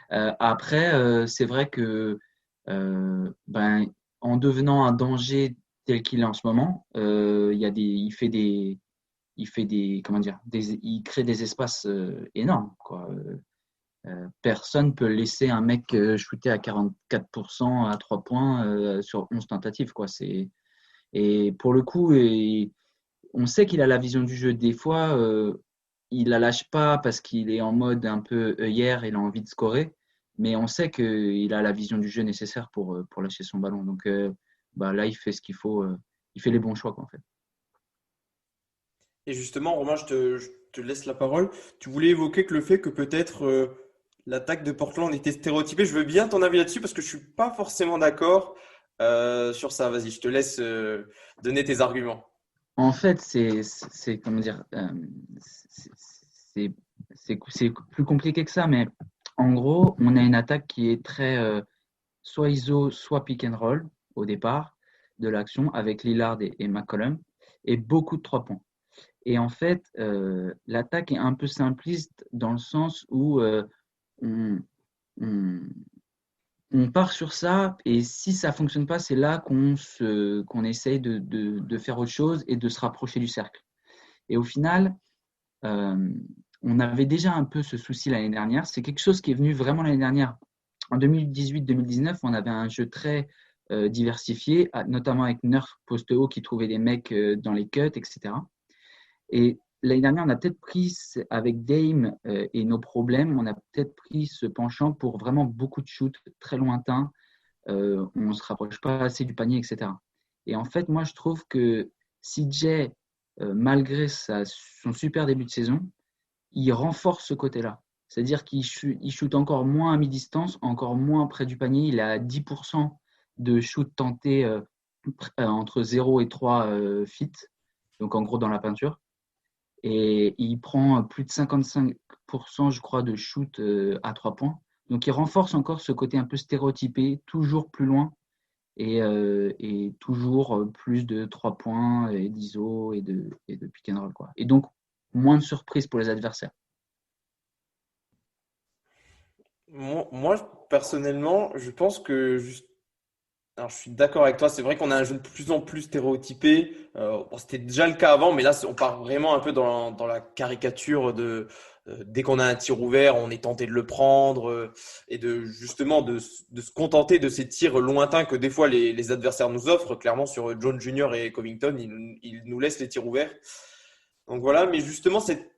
Après, c'est vrai que en devenant un danger tel qu'il est en ce moment, il fait des comment dire, il crée des espaces énormes, quoi. Personne peut laisser un mec shooter à 44% à 3 points sur 11 tentatives, quoi. Et pour le coup, on sait qu'il a la vision du jeu. Des fois, il la lâche pas parce qu'il est en mode un peu œillère, il a envie de scorer, mais on sait qu'il a la vision du jeu nécessaire pour lâcher son ballon. Donc là, il fait ce qu'il faut, il fait les bons choix, quoi, en fait. Et justement, Romain, je te laisse la parole. Tu voulais évoquer que le fait que peut-être l'attaque de Portland était stéréotypée. Je veux bien ton avis là-dessus parce que je suis pas forcément d'accord sur ça. Vas-y, je te laisse donner tes arguments. En fait, c'est comment dire, c'est plus compliqué que ça, mais en gros, on a une attaque qui est très soit ISO, soit pick and roll au départ de l'action avec Lillard et McCollum et beaucoup de 3 points. Et en fait, l'attaque est un peu simpliste dans le sens où on part sur ça et si ça ne fonctionne pas, c'est là qu'on essaye de faire autre chose et de se rapprocher du cercle. Et au final, on avait déjà un peu ce souci l'année dernière. C'est quelque chose qui est venu vraiment l'année dernière. En 2018-2019, on avait un jeu très diversifié, notamment avec Nerf poste haut qui trouvait des mecs dans les cuts, etc. Et l'année dernière, on a peut-être pris, avec Dame et nos problèmes, on a peut-être pris ce penchant pour vraiment beaucoup de shoots très lointains. On ne se rapproche pas assez du panier, etc. Et en fait, moi, je trouve que CJ, malgré son super début de saison, il renforce ce côté-là. C'est-à-dire qu'il shoot encore moins à mi-distance, encore moins près du panier. Il a 10% de shoot tenté entre 0 et 3 feet, donc en gros dans la peinture. Et il prend plus de 55%, je crois, de shoot à 3 points. Donc, il renforce encore ce côté un peu stéréotypé, toujours plus loin et toujours plus de 3 points et d'ISO et de pick and roll, quoi. Et donc, moins de surprises pour les adversaires. Moi, personnellement, je pense que alors, je suis d'accord avec toi. C'est vrai qu'on a un jeu de plus en plus stéréotypé. Bon, c'était déjà le cas avant, mais là, on part vraiment un peu dans la caricature de dès qu'on a un tir ouvert, on est tenté de le prendre et de justement de se contenter de ces tirs lointains que des fois les adversaires nous offrent. Clairement, sur Jones Jr. et Covington, ils nous laissent les tirs ouverts. Donc voilà, mais justement, cette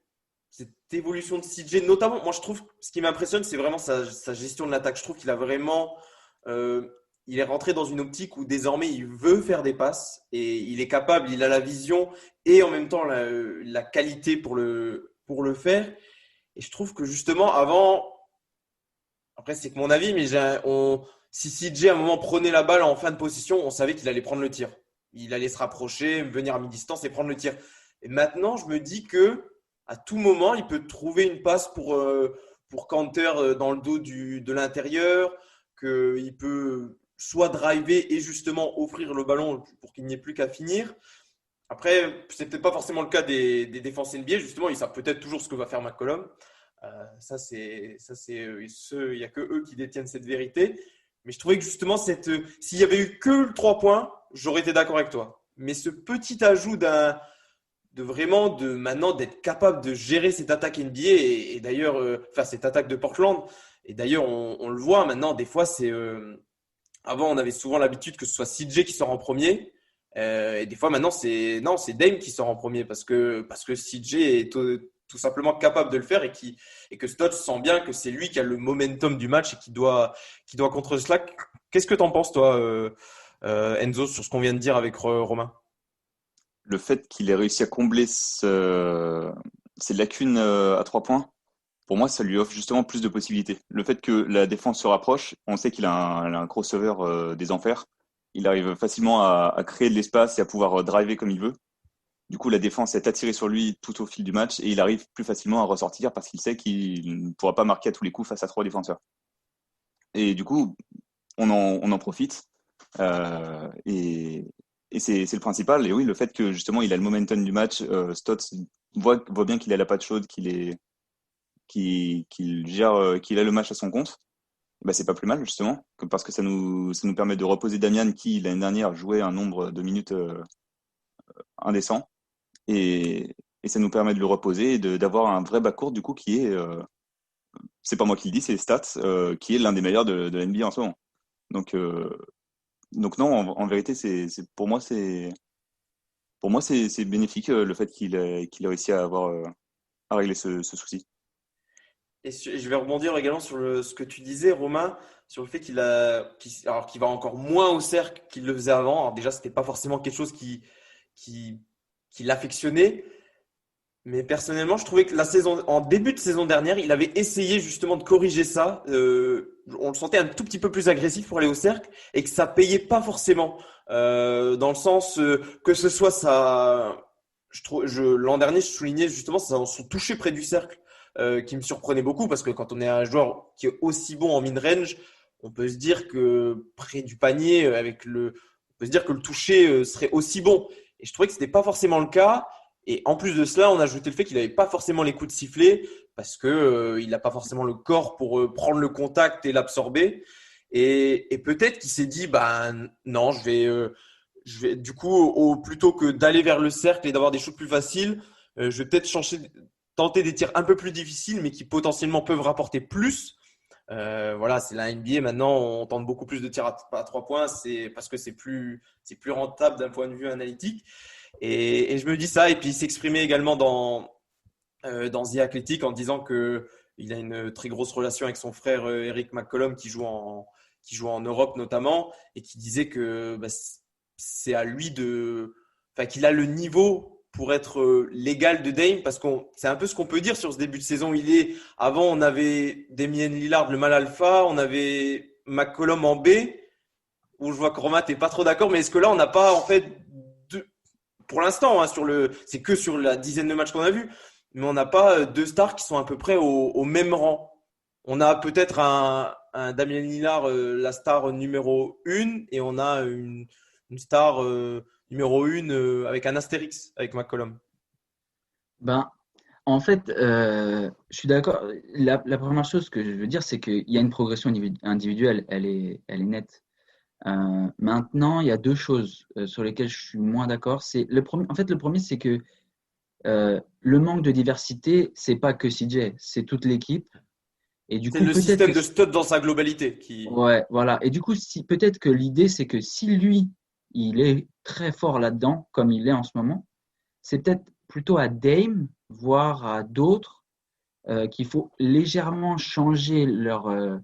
évolution de CJ, notamment, moi je trouve ce qui m'impressionne, c'est vraiment sa gestion de l'attaque. Je trouve qu'il a vraiment. Il est rentré dans une optique où désormais il veut faire des passes et il est capable, il a la vision et en même temps la qualité pour le faire. Et je trouve que justement avant, après c'est que mon avis, mais si CJ à un moment prenait la balle en fin de possession, on savait qu'il allait prendre le tir. Il allait se rapprocher, venir à mi-distance et prendre le tir. Et maintenant, je me dis que à tout moment, il peut trouver une passe pour counter dans le dos de l'intérieur, qu'il peut soit driver et justement offrir le ballon pour qu'il n'y ait plus qu'à finir. Après, c'est peut-être pas forcément le cas des défenses NBA. Justement, ils savent peut-être toujours ce que va faire McCollum. Il n'y a que eux qui détiennent cette vérité. Mais je trouvais que justement, s'il y avait eu que le 3 points, j'aurais été d'accord avec toi. Mais ce petit ajout maintenant d'être capable de gérer cette attaque NBA et d'ailleurs, cette attaque de Portland. Et d'ailleurs, on le voit maintenant, des fois, avant, on avait souvent l'habitude que ce soit CJ qui sort en premier. Et des fois, maintenant, c'est Dame qui sort en premier parce que CJ est tout simplement capable de le faire et que Stotts sent bien que c'est lui qui a le momentum du match et qui doit contrôler cela. Qu'est-ce que tu en penses, toi, Enzo, sur ce qu'on vient de dire avec Romain? Le fait qu'il ait réussi à combler ces lacunes à 3 points, pour moi, ça lui offre justement plus de possibilités. Le fait que la défense se rapproche, on sait qu'il a un crossover des enfers. Il arrive facilement à créer de l'espace et à pouvoir driver comme il veut. Du coup, la défense est attirée sur lui tout au fil du match et il arrive plus facilement à ressortir parce qu'il sait qu'il ne pourra pas marquer à tous les coups face à 3 défenseurs. Et du coup, on en profite. Et c'est le principal. Et oui, le fait que justement il a le momentum du match, Stotts voit bien qu'il a la patte chaude, qu'il gère, qu'il a le match à son compte. Bah, c'est pas plus mal justement, parce que ça nous permet de reposer Damian qui l'année dernière jouait un nombre de minutes indécent. Et ça nous permet de le reposer et d'avoir un vrai backcourt du coup qui est, c'est pas moi qui le dis, c'est les stats, qui est l'un des meilleurs de la NBA en ce moment. Donc non, en vérité, pour moi c'est bénéfique le fait qu'il ait réussi à régler ce souci. Et je vais rebondir également sur ce que tu disais, Romain, sur le fait qu'il va encore moins au cercle qu'il le faisait avant. Alors déjà, c'était pas forcément quelque chose qui l'affectionnait. Mais personnellement, je trouvais que en début de saison dernière, il avait essayé justement de corriger ça. On le sentait un tout petit peu plus agressif pour aller au cercle et que ça payait pas forcément. Dans le sens que ce soit ça. L'an dernier, je soulignais justement son toucher près du cercle qui me surprenait beaucoup parce que quand on est un joueur qui est aussi bon en mid-range, on peut se dire que près du panier, on peut se dire que le toucher serait aussi bon. Et je trouvais que c'était pas forcément le cas. Et en plus de cela, on a ajouté le fait qu'il n'avait pas forcément les coups de sifflet parce que il n'a pas forcément le corps pour prendre le contact et l'absorber. Et peut-être qu'il s'est dit, non, je vais du coup, plutôt que d'aller vers le cercle et d'avoir des shoots plus faciles, je vais peut-être tenter des tirs un peu plus difficiles, mais qui potentiellement peuvent rapporter plus. Voilà, c'est la NBA. Maintenant, on tente beaucoup plus de tirs à 3 points. C'est parce que c'est plus rentable d'un point de vue analytique. Et je me dis ça. Et puis, il s'exprimait également dans The Athletic en disant qu'il a une très grosse relation avec son frère Eric McCollum qui joue en Europe notamment et qui disait que c'est à lui qu'il a le niveau pour être l'égal de Dame parce que c'est un peu ce qu'on peut dire sur ce début de saison. Avant, on avait Damian Lillard, le mal alpha, on avait McCollum en B, où je vois que Romain, t'es pas trop d'accord, mais est-ce que là, on n'a pas, en fait, pour l'instant, hein, c'est que sur la dizaine de matchs qu'on a vus, mais on n'a pas deux stars qui sont à peu près au même rang. On a peut-être un Damian Lillard, la star numéro 1, et on a une star numéro 1 avec un astérix avec McCollum. En fait, je suis d'accord. La première chose que je veux dire, c'est qu'il y a une progression individuelle, elle est nette. Maintenant, il y a deux choses sur lesquelles je suis moins d'accord. Le premier, c'est que le manque de diversité, c'est pas que CJ, c'est toute l'équipe. Et du c'est coup, le système de Stott dans sa globalité. Ouais, voilà. Et du coup, peut-être que l'idée, c'est que si lui, il est très fort là-dedans, comme il est en ce moment, c'est peut-être plutôt à Dame, voire à d'autres, qu'il faut légèrement changer leurs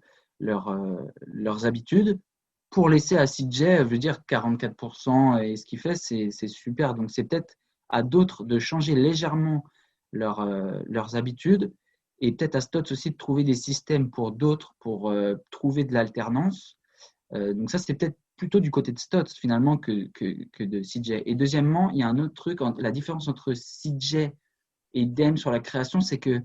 habitudes pour laisser à CJ, je veux dire, 44% et ce qu'il fait, c'est super. Donc, c'est peut-être à d'autres de changer légèrement leurs habitudes et peut-être à Stotts aussi de trouver des systèmes pour d'autres pour trouver de l'alternance. Donc, ça, c'est peut-être plutôt du côté de Stotts finalement que de CJ. Et deuxièmement, il y a un autre truc, la différence entre CJ et Dame sur la création, c'est que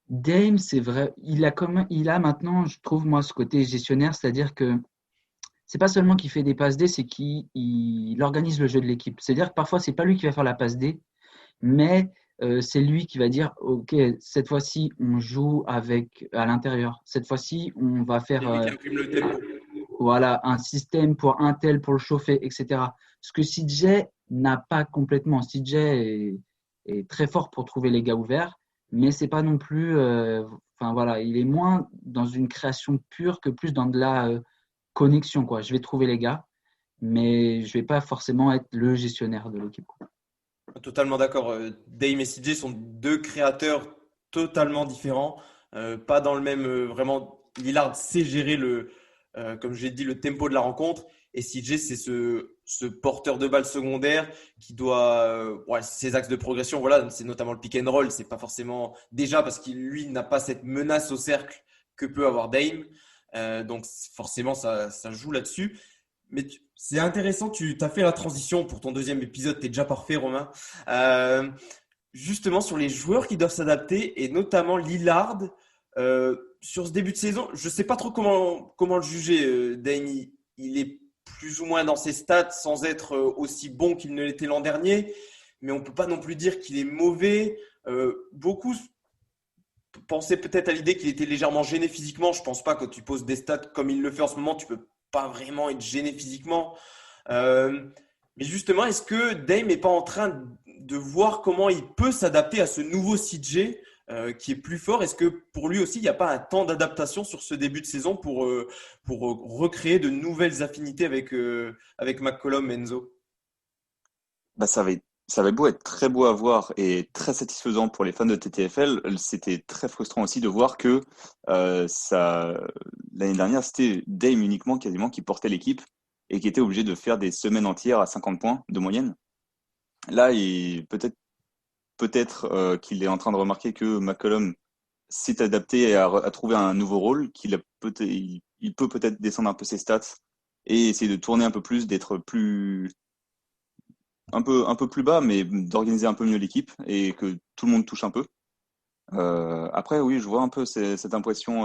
Dame, c'est vrai, il a maintenant, je trouve moi, ce côté gestionnaire, c'est-à-dire que c'est pas seulement qu'il fait des passes D, c'est qu'il organise le jeu de l'équipe. C'est-à-dire que parfois, c'est pas lui qui va faire la passe D, mais c'est lui qui va dire ok, cette fois-ci, on joue à l'intérieur. Cette fois-ci, on va faire un système pour un tel, pour le chauffer, etc. Ce que CJ n'a pas complètement. CJ est très fort pour trouver les gars ouverts, mais c'est pas non plus. Il est moins dans une création pure que plus dans de la connexion, quoi. Je vais trouver les gars, mais je vais pas forcément être le gestionnaire de l'équipe, quoi. Totalement d'accord. Dame et CJ sont deux créateurs totalement différents, pas dans le même. Vraiment, Lillard sait gérer comme j'ai dit, le tempo de la rencontre. Et CJ, c'est ce porteur de balle secondaire qui doit. Ses axes de progression, voilà, c'est notamment le pick and roll. C'est pas forcément. Déjà parce qu'il, lui, n'a pas cette menace au cercle que peut avoir Dame. Donc, forcément, ça joue là-dessus. Mais c'est intéressant, tu as fait la transition pour ton deuxième épisode, tu es déjà parfait, Romain. Justement, sur les joueurs qui doivent s'adapter, et notamment Lillard, sur ce début de saison, je ne sais pas trop comment le juger. Dame, il est plus ou moins dans ses stats sans être aussi bon qu'il ne l'était l'an dernier, mais on ne peut pas non plus dire qu'il est mauvais. Beaucoup pensaient peut-être à l'idée qu'il était légèrement gêné physiquement. Je ne pense pas que tu poses des stats comme il le fait en ce moment, tu peux pas vraiment être gêné physiquement. Mais justement, est-ce que Dame n'est pas en train de voir comment il peut s'adapter à ce nouveau CJ qui est plus fort? Est-ce que pour lui aussi, il n'y a pas un temps d'adaptation sur ce début de saison pour recréer de nouvelles affinités avec McCollum, Enzo? Bah, ça avait beau être très beau à voir et très satisfaisant pour les fans de TTFL, c'était très frustrant aussi de voir que l'année dernière, c'était Dame uniquement quasiment qui portait l'équipe et qui était obligé de faire des semaines entières à 50 points de moyenne. Là, peut-être qu'il est en train de remarquer que McCollum s'est adapté et a trouvé un nouveau rôle, il peut peut-être descendre un peu ses stats et essayer de tourner un peu plus, d'être un peu plus bas, mais d'organiser un peu mieux l'équipe et que tout le monde touche un peu. Après, oui, je vois un peu cette impression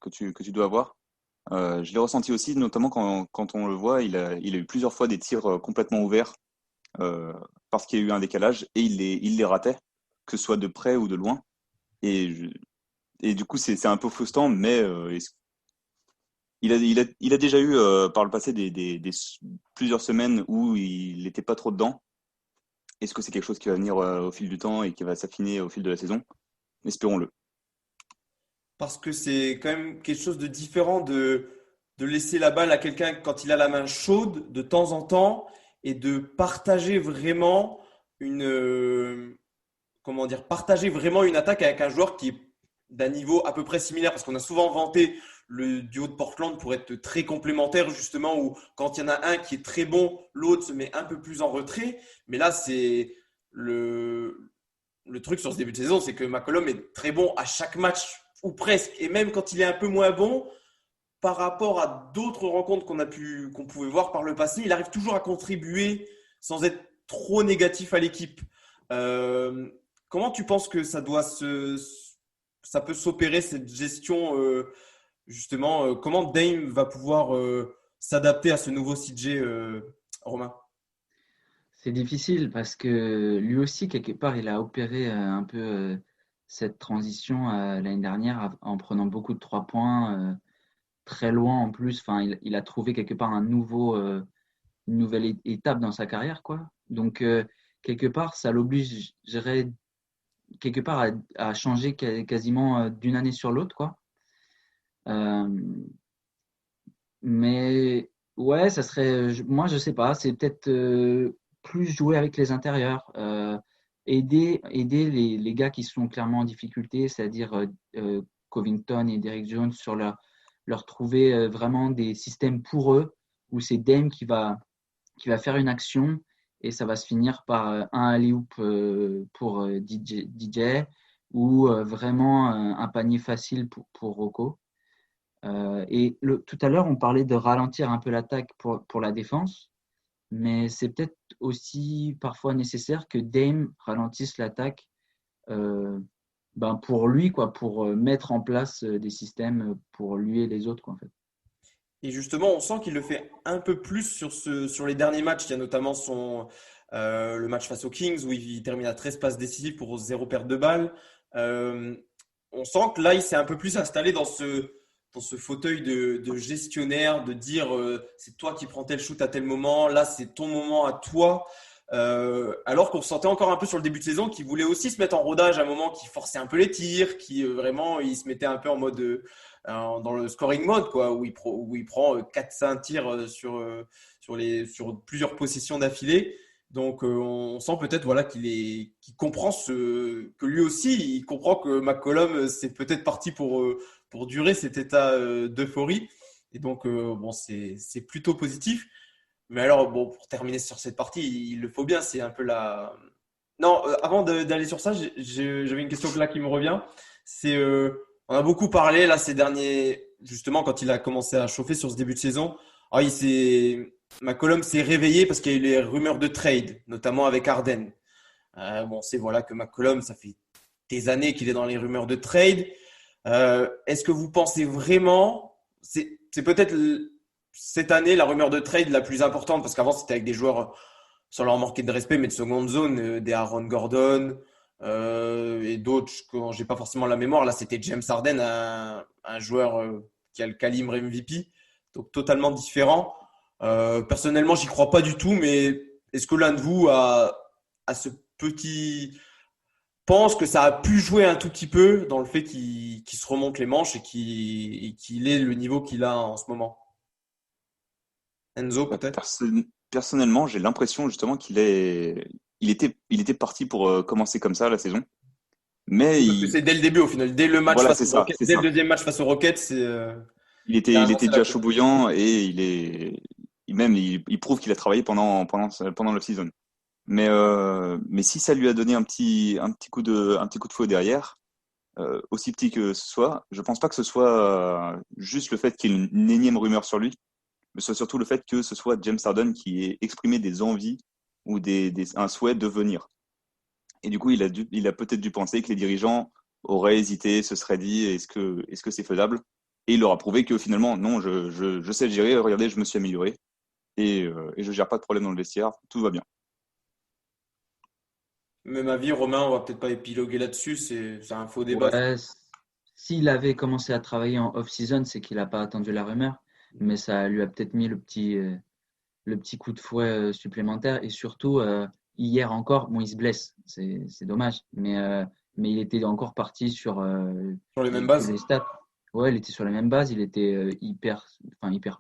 que tu dois avoir. Je l'ai ressenti aussi, notamment quand on le voit, il a eu plusieurs fois des tirs complètement ouverts parce qu'il y a eu un décalage et il les ratait, que ce soit de près ou de loin. Et du coup, c'est un peu frustrant, mais il a déjà eu par le passé plusieurs semaines où il n'était pas trop dedans. Est-ce que c'est quelque chose qui va venir au fil du temps et qui va s'affiner au fil de la saison? Espérons-le. Parce que c'est quand même quelque chose de différent de laisser la balle à quelqu'un quand il a la main chaude de temps en temps et de partager vraiment partager vraiment une attaque avec un joueur qui est d'un niveau à peu près similaire. Parce qu'on a souvent vanté le duo de Portland pour être très complémentaire, justement, où quand il y en a un qui est très bon, l'autre se met un peu plus en retrait. Mais là, c'est le truc sur ce début de saison, c'est que McCollum est très bon à chaque match, ou presque. Et même quand il est un peu moins bon, par rapport à d'autres rencontres qu'on pouvait voir par le passé, il arrive toujours à contribuer sans être trop négatif à l'équipe. Comment tu penses que ça peut s'opérer, cette gestion, justement, comment Dame va pouvoir s'adapter à ce nouveau CJ, Romain? C'est difficile parce que lui aussi, quelque part, il a opéré un peu cette transition l'année dernière en prenant beaucoup de 3 points très loin en plus. Enfin, il a trouvé quelque part une nouvelle étape dans sa carrière, quoi. Donc, quelque part, ça l'obligerait quelque part à changer quasiment d'une année sur l'autre, quoi. Mais ouais, ça serait, moi, je sais pas, c'est peut-être plus jouer avec les intérieurs, aider les gars qui sont clairement en difficulté, c'est-à-dire Covington et Derrick Jones, sur leur trouver vraiment des systèmes pour eux, où c'est Dame qui va faire une action et ça va se finir par un alley-oop pour DJ ou vraiment un panier facile pour Rocco. Et tout à l'heure, on parlait de ralentir un peu l'attaque pour la défense, mais c'est peut-être aussi parfois nécessaire que Dame ralentisse l'attaque pour lui, quoi, pour mettre en place des systèmes pour lui et les autres, quoi, en fait. Et justement, on sent qu'il le fait un peu plus sur les derniers matchs. Il y a notamment le match face aux Kings où il termine à 13 passes décisives pour 0 perte de balle. On sent que là, il s'est un peu plus installé dans ce fauteuil de gestionnaire, de dire c'est toi qui prends tel shoot à tel moment, là c'est ton moment à toi. Alors qu'on sentait encore un peu sur le début de saison qu'il voulait aussi se mettre en rodage à un moment, qui forçait un peu les tirs, qui vraiment il se mettait un peu en mode dans le scoring mode, quoi, où il prend 4-5 tirs sur plusieurs possessions d'affilée. Donc, on sent peut-être voilà, qu'il comprend que lui aussi, il comprend que McCollum, c'est peut-être parti pour durer cet état d'euphorie. Et donc, bon, c'est plutôt positif. Mais alors, bon, pour terminer sur cette partie, il le faut bien. C'est un peu la. Non, avant d'aller sur ça, j'avais une question là qui me revient. C'est, on a beaucoup parlé là ces derniers, justement, quand il a commencé à chauffer sur ce début de saison. Ah, McCollum s'est réveillé parce qu'il y a eu les rumeurs de trade, notamment avec Harden. Bon, c'est voilà que McCollum, ça fait des années qu'il est dans les rumeurs de trade. Est-ce que vous pensez vraiment, c'est peut-être cette année la rumeur de trade la plus importante parce qu'avant c'était avec des joueurs sans leur manquer de respect, mais de seconde zone, des Aaron Gordon et d'autres quand j'ai pas forcément la mémoire. Là, c'était James Harden, un joueur qui a le calibre MVP, donc totalement différent. Personnellement, j'y crois pas du tout, mais est-ce que l'un de vous a ce petit pense que ça a pu jouer un tout petit peu dans le fait qu'il se remonte les manches et qu'il ait le niveau qu'il a en ce moment? Enzo, peut-être? Personnellement, j'ai l'impression justement il était parti pour commencer comme ça la saison. Mais Parce que c'est dès le début au final, dès le match Voilà, face c'est aux ça, Rockets, c'est dès ça. le deuxième match face aux Rockets, c'est Il était c'est la déjà course. chaud bouillant et il prouve qu'il a travaillé pendant le season. Mais si ça lui a donné un petit coup de fouet derrière, aussi petit que ce soit, je pense pas que ce soit juste le fait qu'il y ait une énième rumeur sur lui, mais ce soit surtout le fait que ce soit James Harden qui ait exprimé des envies ou un souhait de venir. Et du coup, il a peut-être dû penser que les dirigeants auraient hésité, se seraient dit est-ce que c'est faisable? Et il leur a prouvé que finalement, non, je sais le gérer, regardez, je me suis amélioré et je gère pas de problème dans le vestiaire, tout va bien. Même avis, Romain, on va peut-être pas épiloguer là-dessus, c'est un faux débat. Ouais, s'il avait commencé à travailler en off-season, c'est qu'il n'a pas attendu la rumeur, mais ça lui a peut-être mis le petit coup de fouet supplémentaire. Et surtout, hier encore, bon, il se blesse, c'est dommage, mais il était encore parti sur Sur les mêmes tous bases. les stats. Ouais, il était sur la même base, il était hyper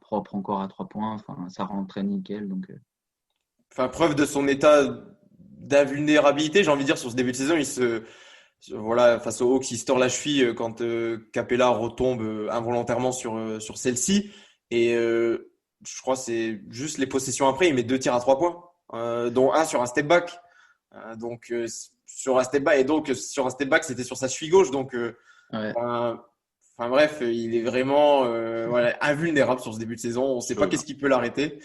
propre encore à 3 points, enfin, ça rentrait nickel. Donc, Enfin, preuve de son état d'invulnérabilité, j'ai envie de dire, sur ce début de saison, voilà, face aux Hawks, il se tord la cheville quand Capella retombe involontairement sur celle-ci. Et je crois que c'est juste les possessions après, il met 2 tirs à 3 points, dont un sur un step back. Donc, sur un step back, et donc sur un step back, c'était sur sa cheville gauche. Donc, ouais. enfin, bref, il est vraiment voilà, invulnérable sur ce début de saison. On ne sait pas qu'est-ce qui peut l'arrêter.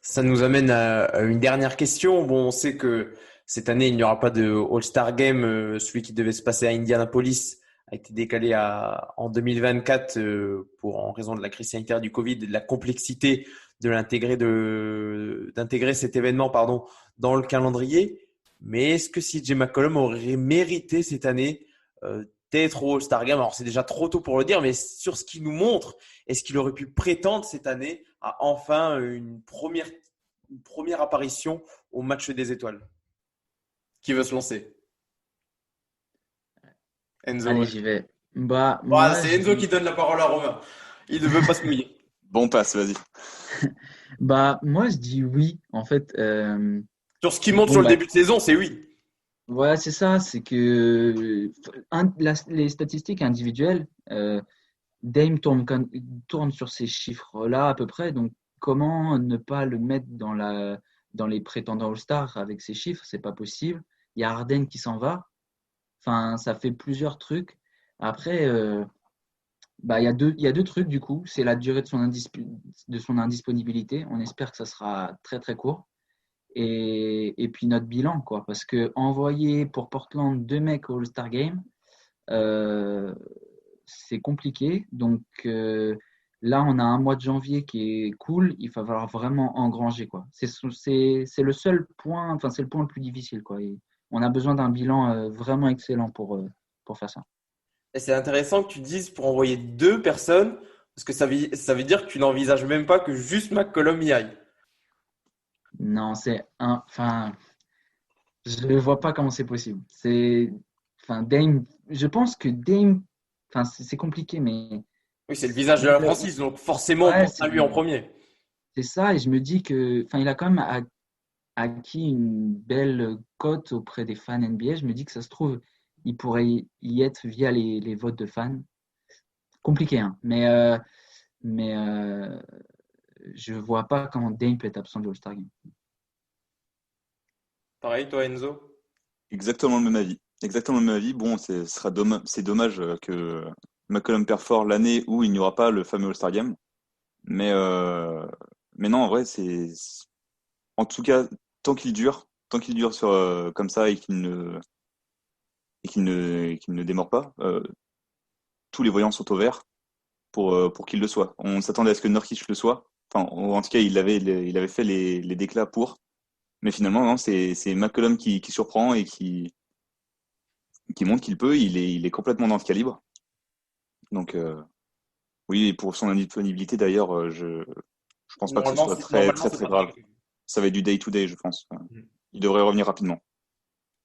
Ça nous amène à une dernière question. Bon, on sait que cette année, il n'y aura pas de All-Star Game. Celui qui devait se passer à Indianapolis a été décalé en 2024 en raison de la crise sanitaire du Covid et de la complexité d'intégrer cet événement dans le calendrier. Mais est-ce que CJ McCollum aurait mérité cette année d'être au All-Star Game? Alors, c'est déjà trop tôt pour le dire, mais sur ce qu'il nous montre, est-ce qu'il aurait pu prétendre cette année à enfin une première apparition au match des étoiles? Qui veut se lancer? Enzo. Allez, Ouais. j'y vais. Bah, Voilà, moi, c'est Enzo qui donne la parole à Romain. Il ne veut pas se mouiller. Bon passe, vas-y. moi, je dis oui. En fait, Sur ce qu'il montre bon, sur le début de saison, c'est oui. voilà, c'est ça. C'est que les statistiques individuelles, Dame tourne sur ces chiffres-là à peu près. Donc, comment ne pas le mettre dans les prétendants All-Star avec ces chiffres? C'est pas possible. Il y a Harden qui s'en va. Enfin, ça fait plusieurs trucs. Après, il y a deux trucs du coup. C'est la durée de son indisponibilité. On espère que ça sera très très court. Et puis notre bilan, quoi. Parce que envoyer pour Portland 2 mecs au All-Star Game, c'est compliqué. Donc là, on a un mois de janvier qui est cool. Il va falloir vraiment engranger, quoi. C'est le seul point, enfin, c'est le point le plus difficile, quoi. Et on a besoin d'un bilan vraiment excellent pour faire ça. Et c'est intéressant que tu dises pour envoyer 2 personnes, parce que ça veut dire que tu n'envisages même pas que juste McCollum y aille. Non, enfin, je ne vois pas comment c'est possible. Dame, je pense que Dame, enfin, c'est compliqué, mais Oui, c'est le visage de la franchise, donc forcément on ouais, pense à lui en premier. c'est ça. Et je me dis que, enfin, il a quand même acquis une belle cote auprès des fans NBA. Je me dis que ça se trouve, il pourrait y être via les votes de fans. Compliqué, hein. Mais je vois pas comment Dame peut être absent du All-Star Game. Pareil, toi, Enzo? Exactement le même avis. Exactement le même avis. Bon, c'est dommage que McCollum perd fort l'année où il n'y aura pas le fameux All-Star Game. Mais non, en vrai, en tout cas, tant qu'il dure sur comme ça et qu'il ne démord pas, tous les voyants sont au vert pour qu'il le soit. On s'attendait à ce que Nurkic le soit. Enfin, en tout cas, il avait fait les déclats pour. Mais finalement, non, c'est McCollum qui surprend et qui montre qu'il peut. Il est complètement dans ce calibre. Donc, oui, et pour son indisponibilité d'ailleurs, je pense pas que ce soit très grave. Ça va être du day-to-day, je pense. Il devrait revenir rapidement.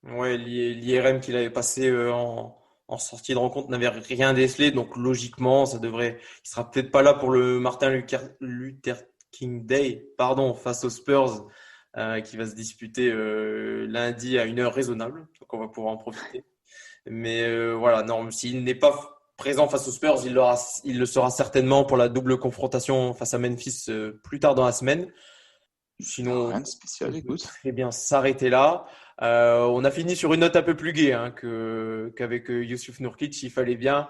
Ouais, l'IRM qu'il avait passé en sortie de rencontre n'avait rien décelé, donc logiquement, il sera peut-être pas là pour le Martin Luther King Day, face aux Spurs, qui va se disputer lundi à une heure raisonnable, donc on va pouvoir en profiter. Mais voilà, non, s'il n'est pas présent face aux Spurs, il le sera certainement pour la double confrontation face à Memphis plus tard dans la semaine. Sinon, rien de spécial, écoute. Très bien s'arrêter là. On a fini sur une note un peu plus gaie qu'avec Yusuf Nurkic. Il fallait bien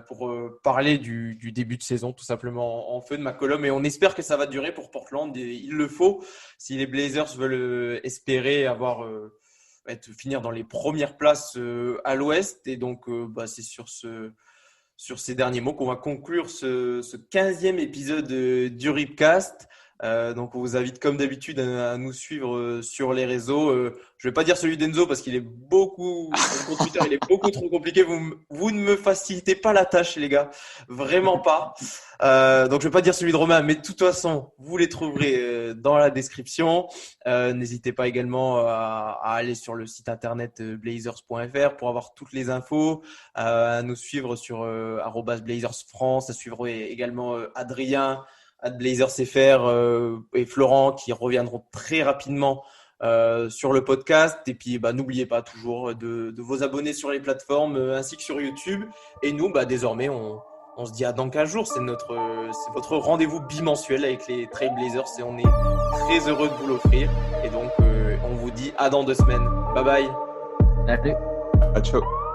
pour parler du début de saison, tout simplement en feu de McCollum. Et on espère que ça va durer pour Portland. Et il le faut si les Blazers veulent espérer finir dans les premières places à l'Ouest. Et donc, c'est sur ces derniers mots qu'on va conclure ce 15e épisode du Ripcast. Donc on vous invite comme d'habitude à nous suivre sur les réseaux. Je vais pas dire celui d'Enzo parce qu'il est beaucoup sur Twitter, il est beaucoup trop compliqué. Vous ne me facilitez pas la tâche, les gars, vraiment pas. Donc je vais pas dire celui de Romain, mais de toute façon vous les trouverez dans la description. N'hésitez pas également à aller sur le site internet blazers.fr pour avoir toutes les infos, à nous suivre sur @BlazersFrance, à suivre également Adrien @BlazersFR et Florent qui reviendront très rapidement sur le podcast. Et puis n'oubliez pas toujours de vous abonner sur les plateformes ainsi que sur YouTube. Et nous, désormais, on se dit à dans 15 jours. C'est votre rendez-vous bimensuel avec les Trailblazers et on est très heureux de vous l'offrir. Et donc, on vous dit à dans 2 semaines. Bye bye. Salut. Ciao.